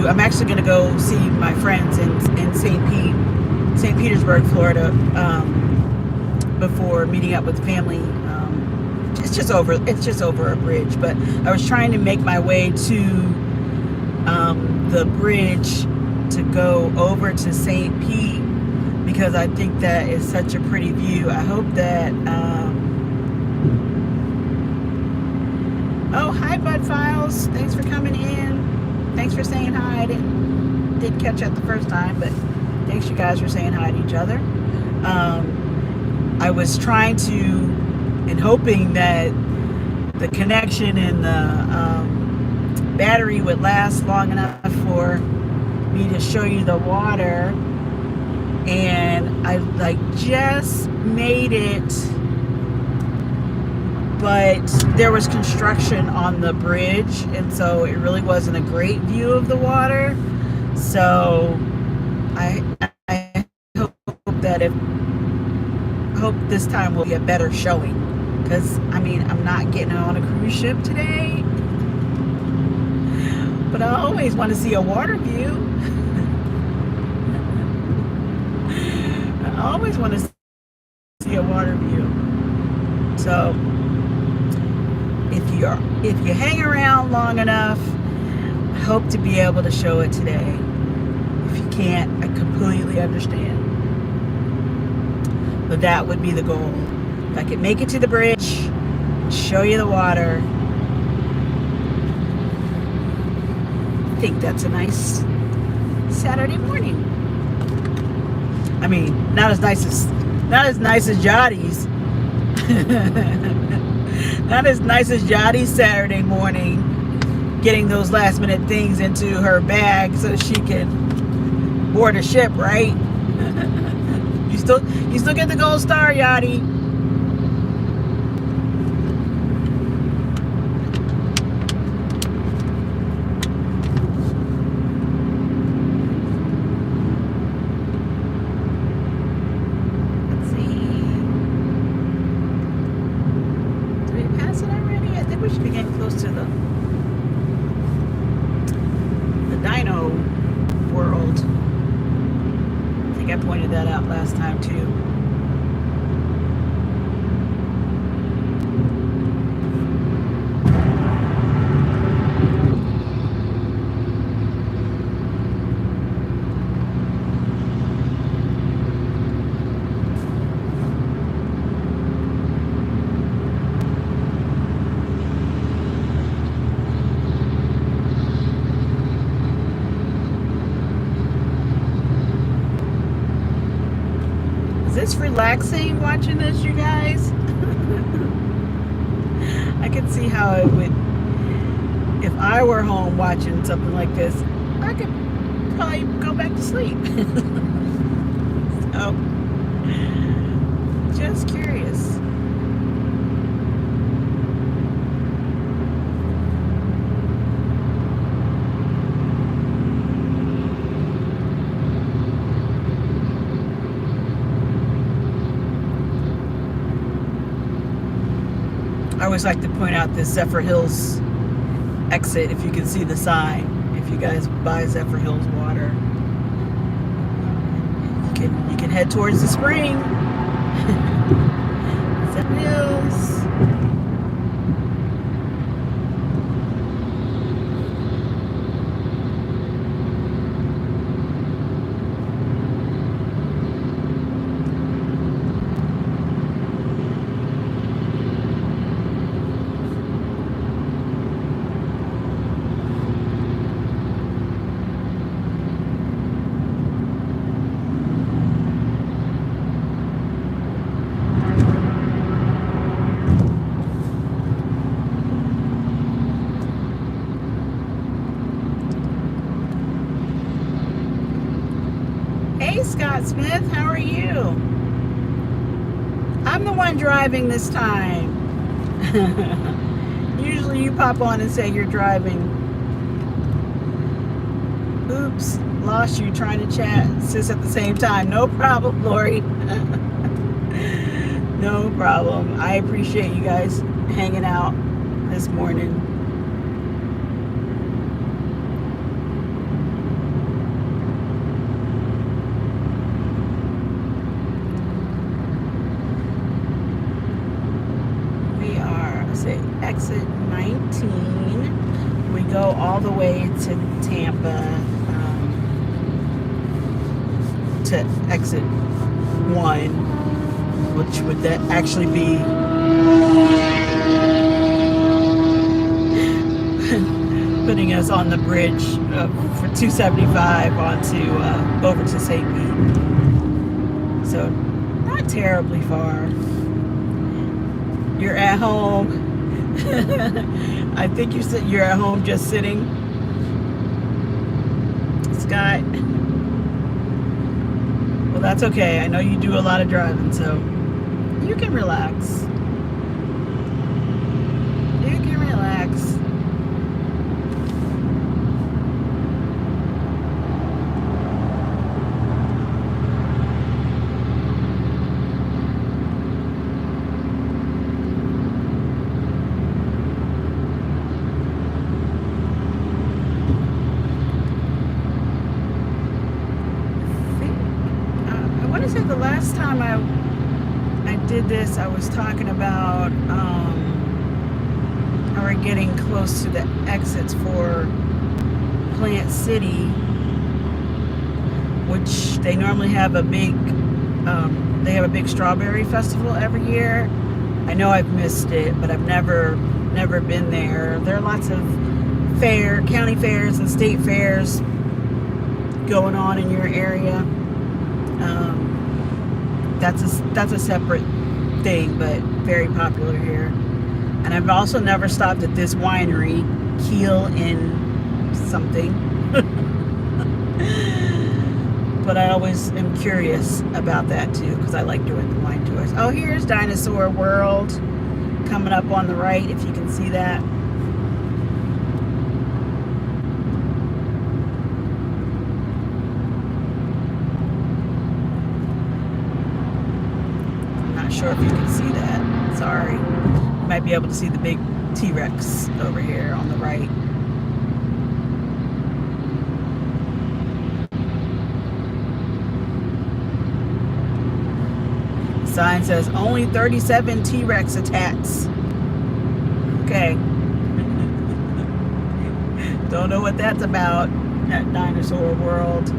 I'm actually going to go see my friends in St. Petersburg, Florida, before meeting up with family. It's just over a bridge, but I was trying to make my way to the bridge to go over to St. Pete, because I think that is such a pretty view. I hope that oh, hi Bud Files, thanks for coming in, thanks for saying hi. I didn't catch that the first time, but thanks you guys for saying hi to each other. I was trying to and hoping that the connection and the battery would last long enough for me to show you the water. And I just made it, but there was construction on the bridge, and so it really wasn't a great view of the water. So I hope this time will be a better showing, because I mean, I'm not getting on a cruise ship today, but I always want to see a water view. I always want to see a water view. So if you hang around long enough, I hope to be able to show it today. If you can't, I completely understand. But that would be the goal. If I could make it to the bridge, show you the water, I think that's a nice Saturday morning. I mean, not as nice as Jottie's. Not as nice as Jottie's Saturday morning, getting those last minute things into her bag so she can board a ship, right? You still get the gold star, Yachty. Let's see. pointed that out last time too. Is this relaxing watching this, you guys? I could see how it would, if I were home watching something like this, I could probably go back to sleep. So, just curious. I always like to point out this Zephyr Hills exit, if you can see the sign, if you guys buy Zephyr Hills water. You can head towards the spring. Zephyr Hills. Hey, Scott Smith, how are you? I'm the one driving this time. Usually you pop on and say you're driving. Oops, lost you trying to chat sis at the same time. No problem, Lori. No problem. I appreciate you guys hanging out this morning. Exit 19. We go all the way to Tampa, to exit 1, which would that actually be putting us on the bridge for 275 onto over to St. Pete. So not terribly far. You're at home. I think you said you're at home just sitting, Scott. Well, that's okay. I know you do a lot of driving, so you can relax. You can relax. The last time I did this, I was talking about how we're getting close to the exits for Plant City, which they normally have a big strawberry festival every year. I know I've missed it, but I've never been there. There are lots of county fairs and state fairs going on in your area. That's a separate thing, but very popular here. And I've also never stopped at this winery, Keel in something. But I always am curious about that too, because I like doing the wine tours. Oh, here's Dinosaur World coming up on the right, if you can see that. Sure if you can see that. Sorry. You might be able to see the big T-Rex over here on the right. Sign says only 37 T-Rex attacks. Okay. Don't know what that's about, that dinosaur world.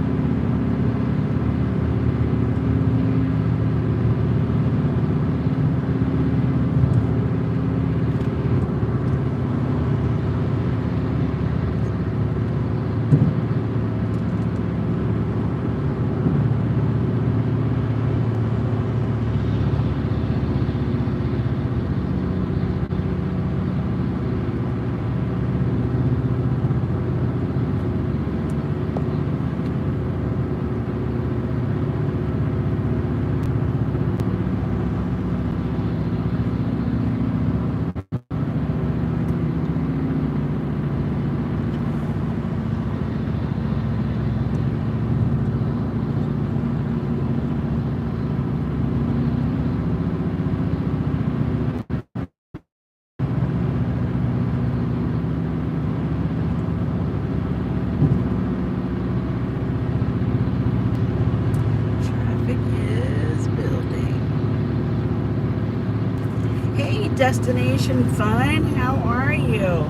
Destination Fun, how are you?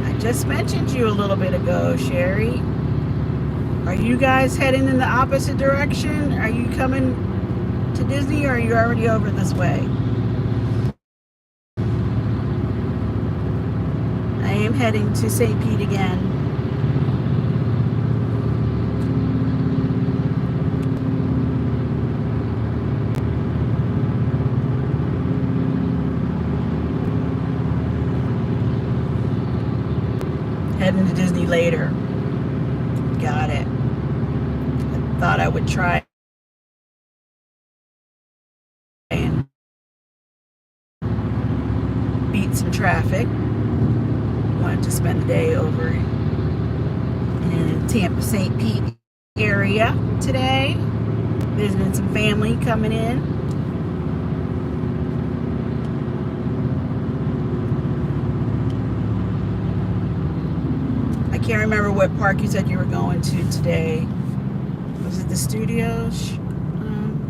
I just mentioned you a little bit ago, Sherry. Are you guys heading in the opposite direction? Are you coming to Disney, or are you already over this way? I am heading to St. Pete again. Heading to Disney later. Got it. I thought I would try and beat some traffic. Wanted to spend the day over in Tampa, St. Pete area today. Visiting some family coming in. I can't remember what park you said you were going to today. Was it the studios,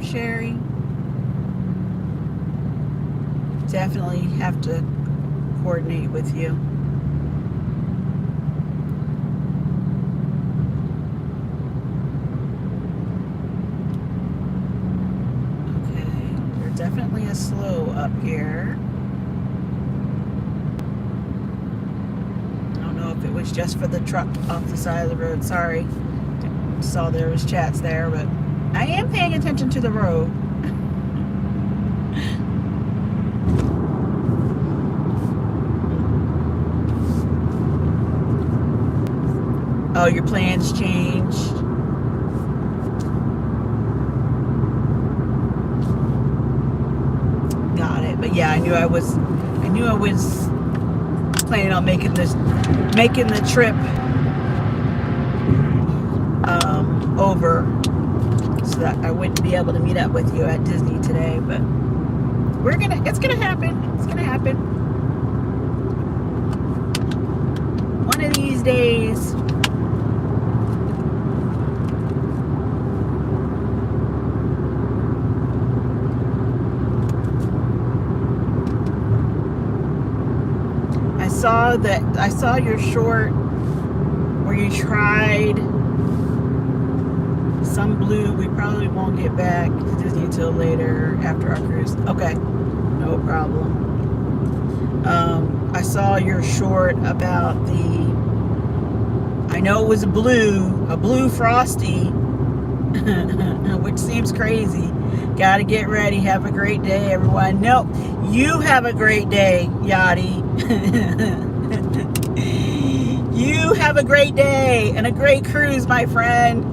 Sherry? Definitely have to coordinate with you. Okay, there's definitely a slow up here. If it was just for the truck off the side of the road, sorry. Saw there was chats there, but I am paying attention to the road. Oh, your plans changed. Got it. But yeah, I knew I was planning on making the trip over, so that I wouldn't be able to meet up with you at Disney today. But it's gonna happen. It's gonna happen one of these days. I saw your short where you tried some blue. We probably won't get back to Disney until later after our cruise. Okay, no problem. I saw your short about I know it was a blue Frosty, which seems crazy. Gotta get ready. Have a great day, everyone. No, you have a great day, Yachty. You have a great day and a great cruise, my friend.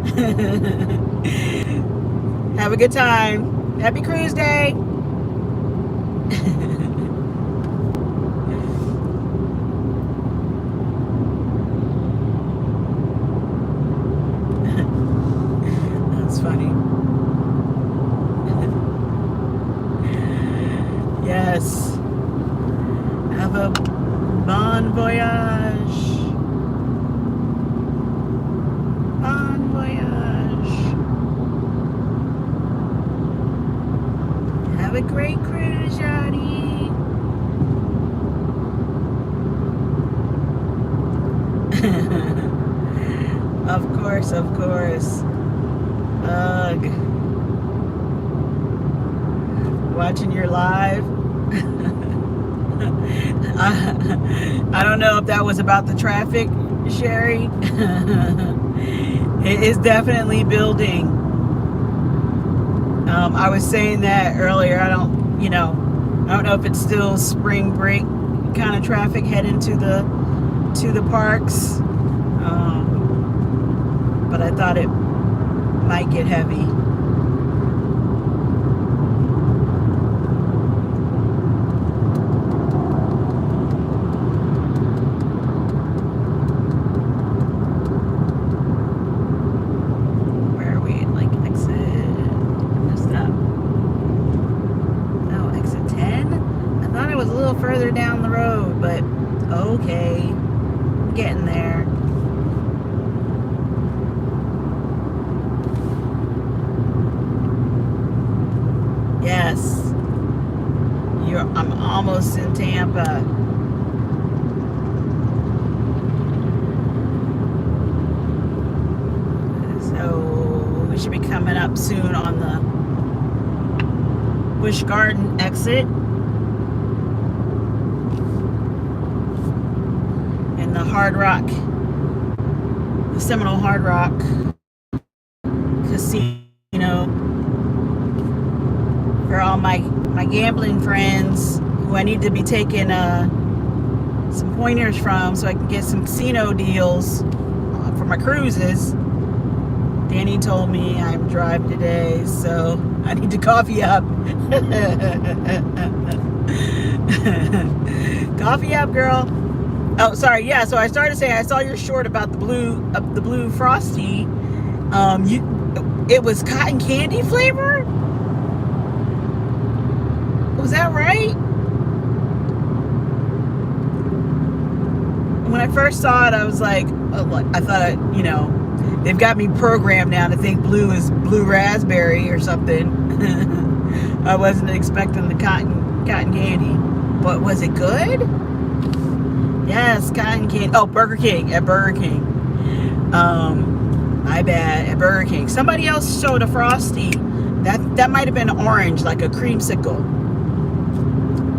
Have a good time. Happy cruise day. That's funny. Yes. Have a bon voyage. Bon voyage. a great cruise, Johnny. Of course, of course. Ugh. Watching your live. I don't know if that was about the traffic, Sherry. It is definitely building. I was saying that earlier. I don't know if it's still spring break kind of traffic heading to the parks. But I thought it might get heavy. Where are we? Like exit? Messed up. Oh, exit 10? I thought it was a little further down the road, but okay. I'm getting there. Yes. I'm almost in Tampa. So we should be coming up soon on the Busch Garden exit. And the Hard Rock, the Seminole Hard Rock Casino. For all my gambling friends who I need to be taking some pointers from so I can get some casino deals for my cruises. Danny told me I'm driving today, so I need to coffee up. Coffee up, girl. Oh, sorry. Yeah. So I started saying I saw your short about the blue frosty. It was cotton candy flavor. Was that right? When I first saw it, I was like, I thought, they've got me programmed now to think blue is blue raspberry or something. I wasn't expecting the cotton candy. But was it good? Yes, cotton candy. Oh, Burger King. At Burger King. My bad. At Burger King. Somebody else showed a Frosty. That might have been orange, like a creamsicle.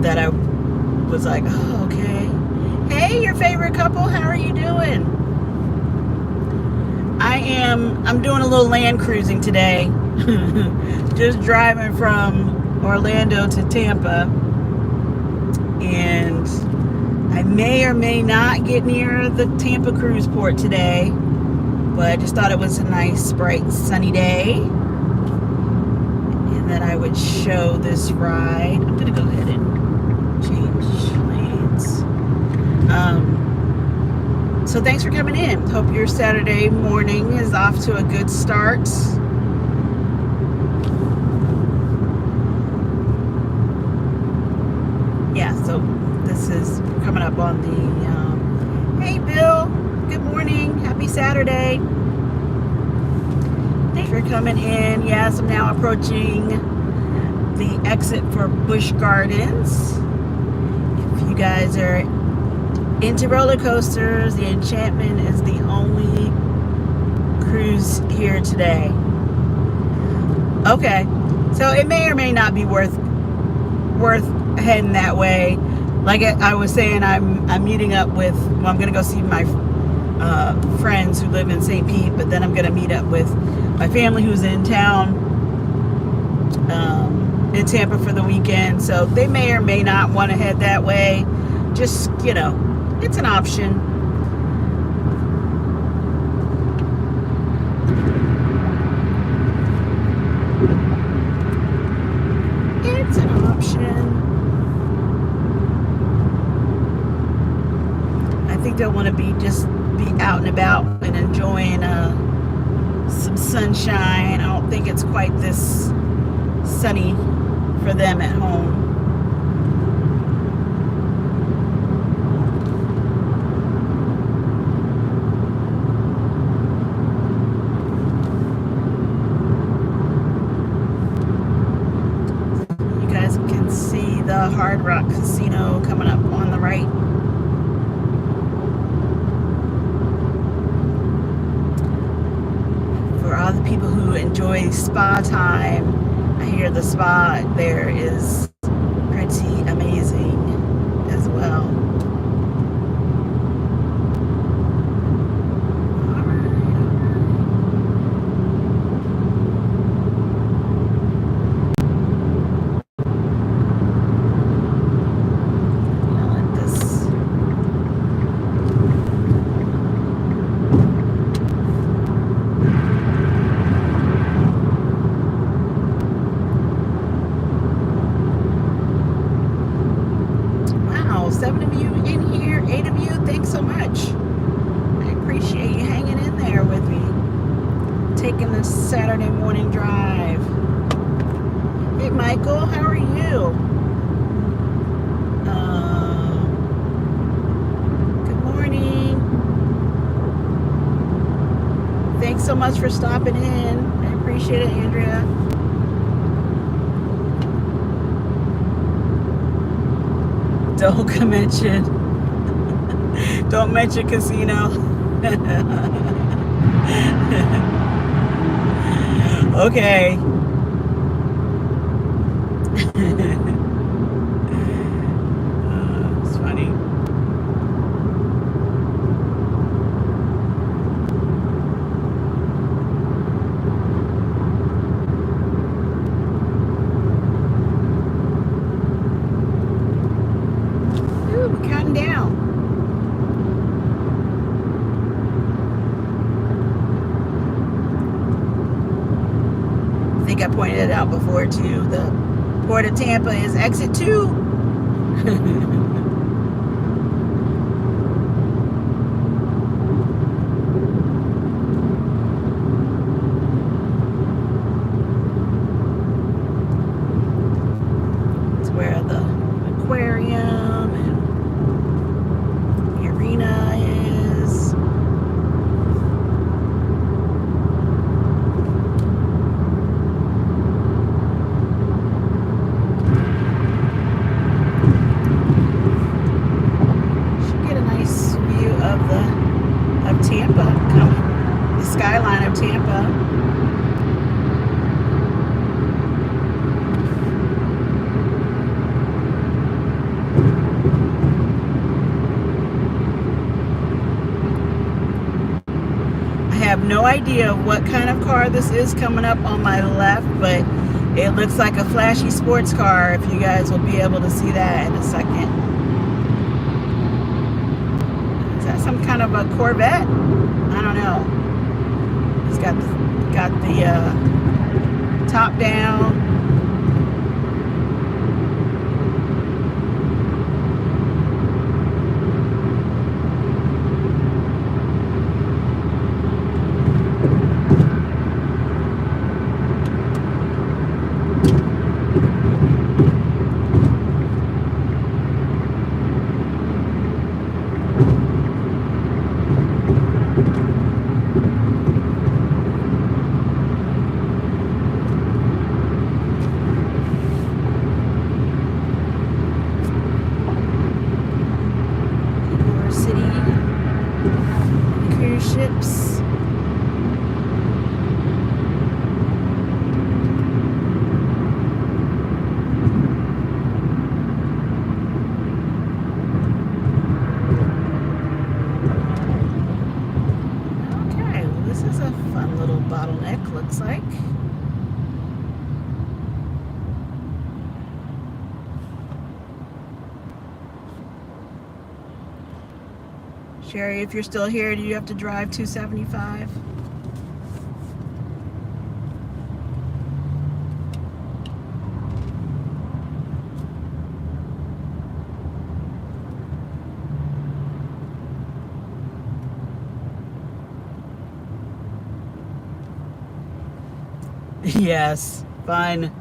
That I was like, oh, okay. Hey, your favorite couple, how are you doing? I'm doing a little land cruising today. Just driving from Orlando to Tampa. And I may or may not get near the Tampa cruise port today. But I just thought it was a nice, bright, sunny day. And that I would show this ride. I'm going to go ahead and change lanes. So thanks for coming in. Hope your Saturday morning is off to a good start. Yeah, so this is coming up on the hey Bill, good morning, happy Saturday. Thanks for coming in. Yes, I'm now approaching the exit for Busch Gardens. If you guys are into roller coasters, the Enchantment is the only cruise here today. Okay, so it may or may not be worth heading that way. Like I was saying, I'm meeting up with. Well, I'm gonna go see my friends who live in St. Pete, but then I'm gonna meet up with my family who's in town in Tampa for the weekend. So they may or may not want to head that way. Just it's an option. It's an option. I think they'll want to be out and about and enjoying some sunshine. I don't think it's quite this sunny for them at home. Hard Rock Casino coming up on the right. For all the people who enjoy spa time, I hear the spa there is pretty amazing as well. Wow, 7 of you in here, 8 of you, thanks so much. I appreciate you hanging in there with me, taking this Saturday morning drive. Hey Michael, how are you? Good morning. Thanks so much for stopping in. I appreciate it, Andrea. Don't mention casino. Okay. It's funny. Ooh, we're counting down. I think I pointed it out before too. The Port of Tampa is exit 2. It's where the aquarium and the arena is. Of Tampa coming, the skyline of Tampa. I have no idea what kind of car this is coming up on my left, but it looks like a flashy sports car. If you guys will be able to see that in a second. Some kind of a Corvette? I don't know. It's got the top down. Ships. Okay, well, this is a fun little bottleneck, looks like. Sherry, if you're still here, do you have to drive 275? Yes, fun.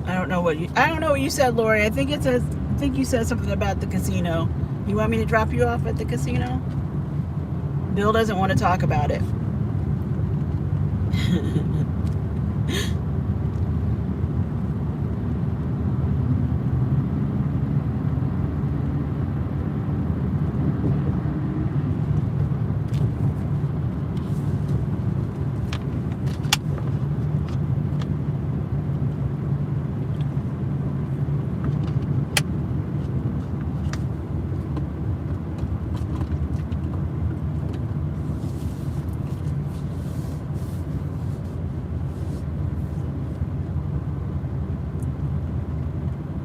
I don't know what you said, Lori. I think you said something about the casino. You want me to drop you off at the casino? Bill doesn't want to talk about it.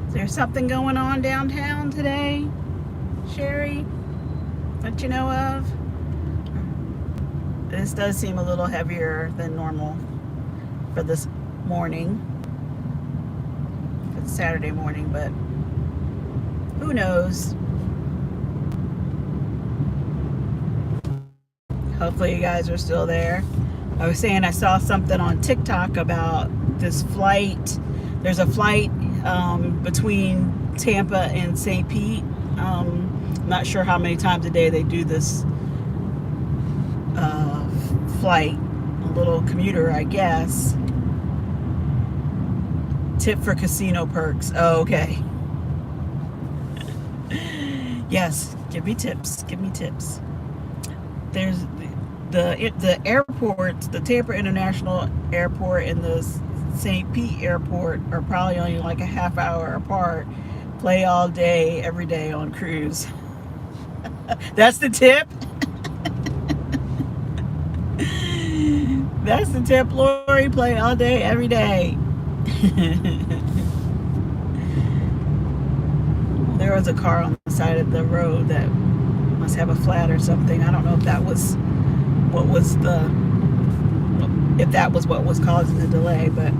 Is there something going on downtown today, Sherry, that you know of? This does seem a little heavier than normal for this morning. It's Saturday morning, but who knows? Hopefully you guys are still there. I was saying I saw something on TikTok about this flight. There's a flight between Tampa and St. Pete. I'm not sure how many times a day they do this flight. A little commuter, I guess. Tip for casino perks. Oh, okay. Yes, give me tips. Give me tips. There's the airports, the Tampa International Airport and the St. Pete Airport are probably only like a half hour apart. Play all day, every day on cruise. That's the tip. That's the tip, Lori. Play all day, every day. There was a car on the side of the road that must have a flat or something. I don't know if that was what was what was causing the delay, but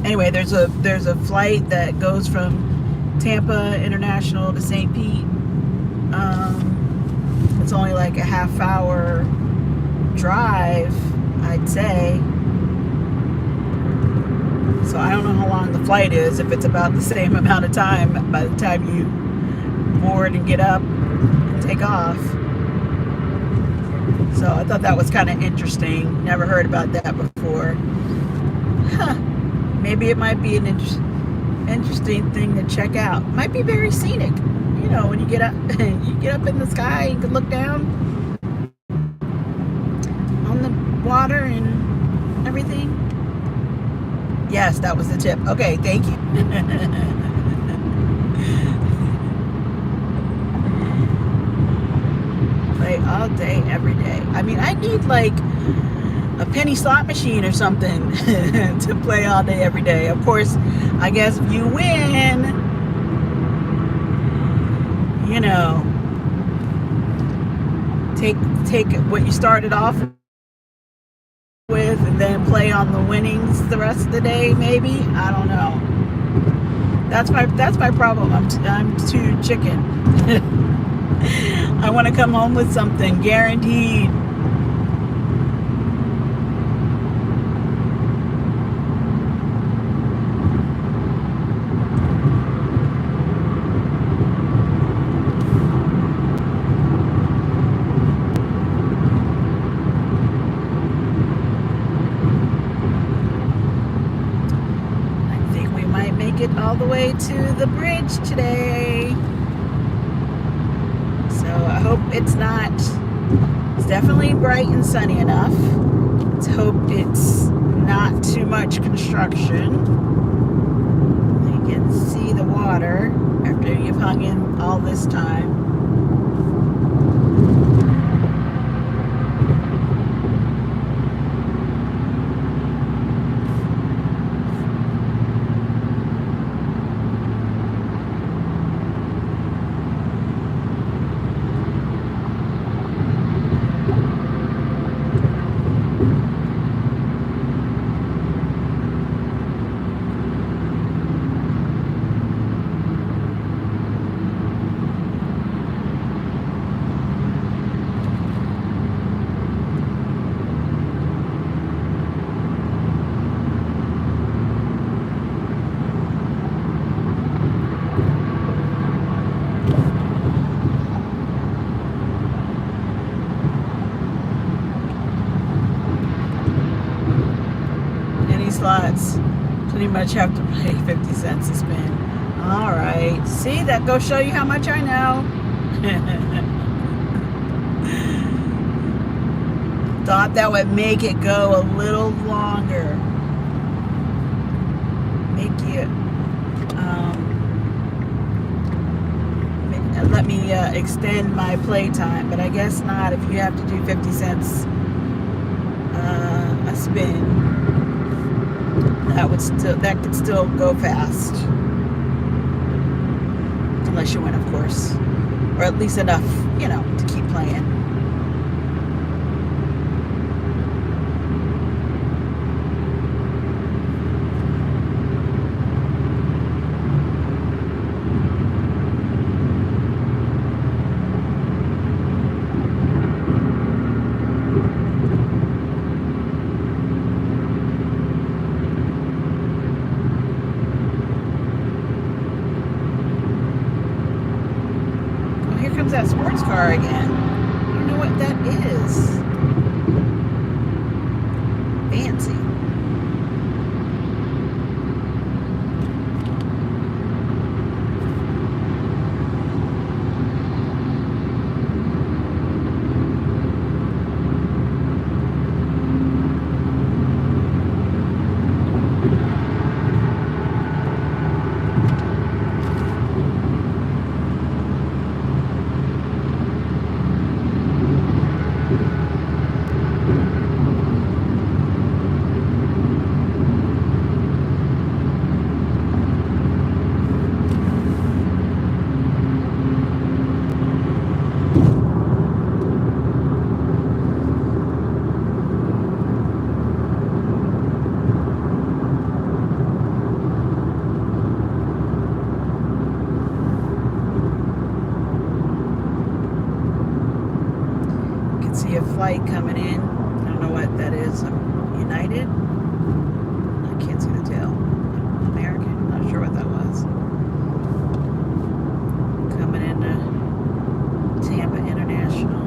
anyway, there's a flight that goes from Tampa International to St. Pete. It's only like a half hour drive, I'd say. So I don't know how long the flight is, if it's about the same amount of time by the time you board and get up and take off. So I thought that was kind of interesting. Never heard about that before. Huh. Maybe it might be an interesting thing to check out. Might be very scenic. You know, when you get up in the sky, you can look down on the water and everything. Yes, that was the tip. Okay, thank you. Play all day, every day. I mean, I need like a penny slot machine or something to play all day, every day. Of course, I guess if you win, you know, take what you started off with and then play on the winnings the rest of the day, maybe. I don't know. That's my problem. I'm too chicken. I want to come home with something guaranteed. It all the way to the bridge today. So I hope it's definitely bright and sunny enough. Let's hope it's not too much construction. You can see the water after you've hung in all this time. 50 slots. Pretty much have to pay 50 cents to spin. All right. See, that goes show you how much I know. Thought that would make it go a little longer. Make you let me extend my playtime, but I guess not. If you have to do 50 cents a spin, that could still go fast, unless you win, of course, or at least enough, to keep playing. That sports car again. I don't know what that is. Fancy. See a flight coming in. I don't know what that is. United? I can't see the tail. American? Not sure what that was. Coming into Tampa International.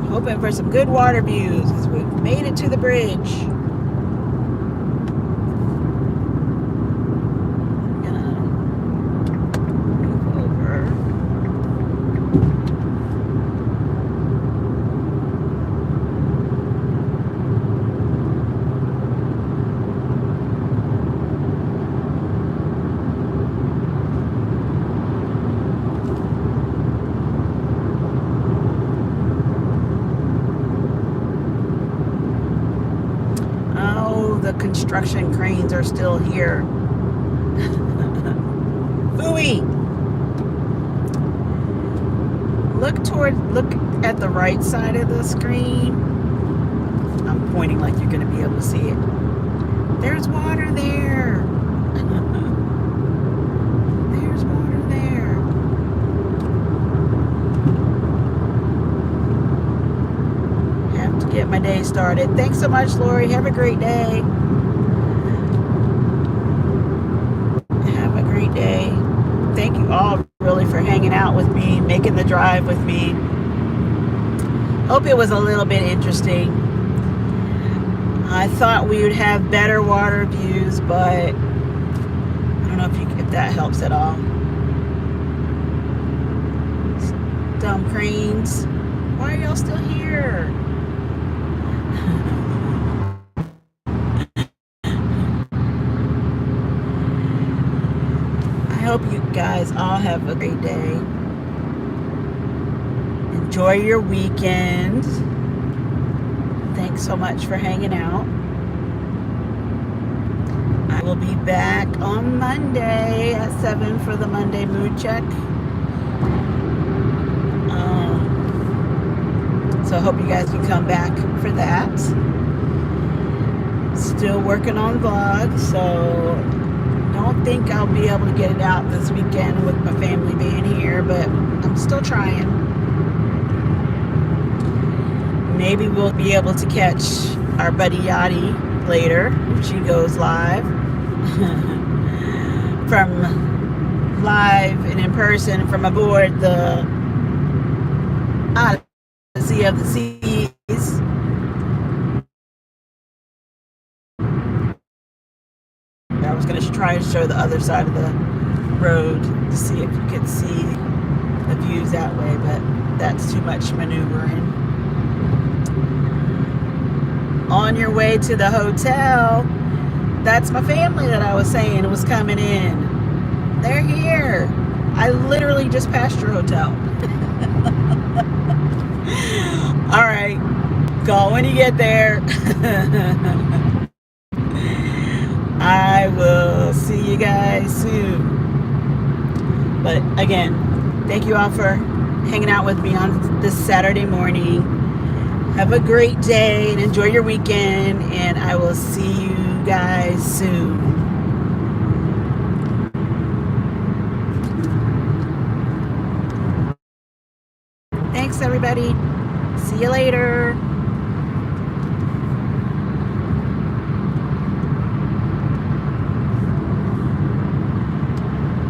Hoping for some good water views as we've made it to the bridge. I'm gonna move over. The construction cranes are still here. Phooey! Look at the right side of the screen. I'm pointing like you're going to be able to see it. There's water there. There's water there. Have to get my day started. Thanks so much, Lori. Have a great day. Day. Thank you all really for hanging out with me, making the drive with me. Hope it was a little bit interesting. I thought we would have better water views, but I don't know if that helps at all. Dumb cranes. Why are y'all still here? I hope you guys all have a great day. Enjoy your weekend. Thanks so much for hanging out. I will be back on Monday at 7 for the Monday mood check. So I hope you guys can come back for that. Still working on vlogs, so don't think I'll be able to get it out this weekend with my family being here, but I'm still trying. Maybe we'll be able to catch our buddy Yachty later if she goes live. From live and in person from aboard the Odyssey of the Seas. I was going to try and show the other side of the road to see if you could see the views that way, but that's too much maneuvering. On your way to the hotel, that's my family that I was saying was coming in. They're here. I literally just passed your hotel. All right, call when you get there. I will see you guys soon. But again, thank you all for hanging out with me on this Saturday morning. Have a great day and enjoy your weekend, and I will see you guys soon. Thanks, everybody. See you later.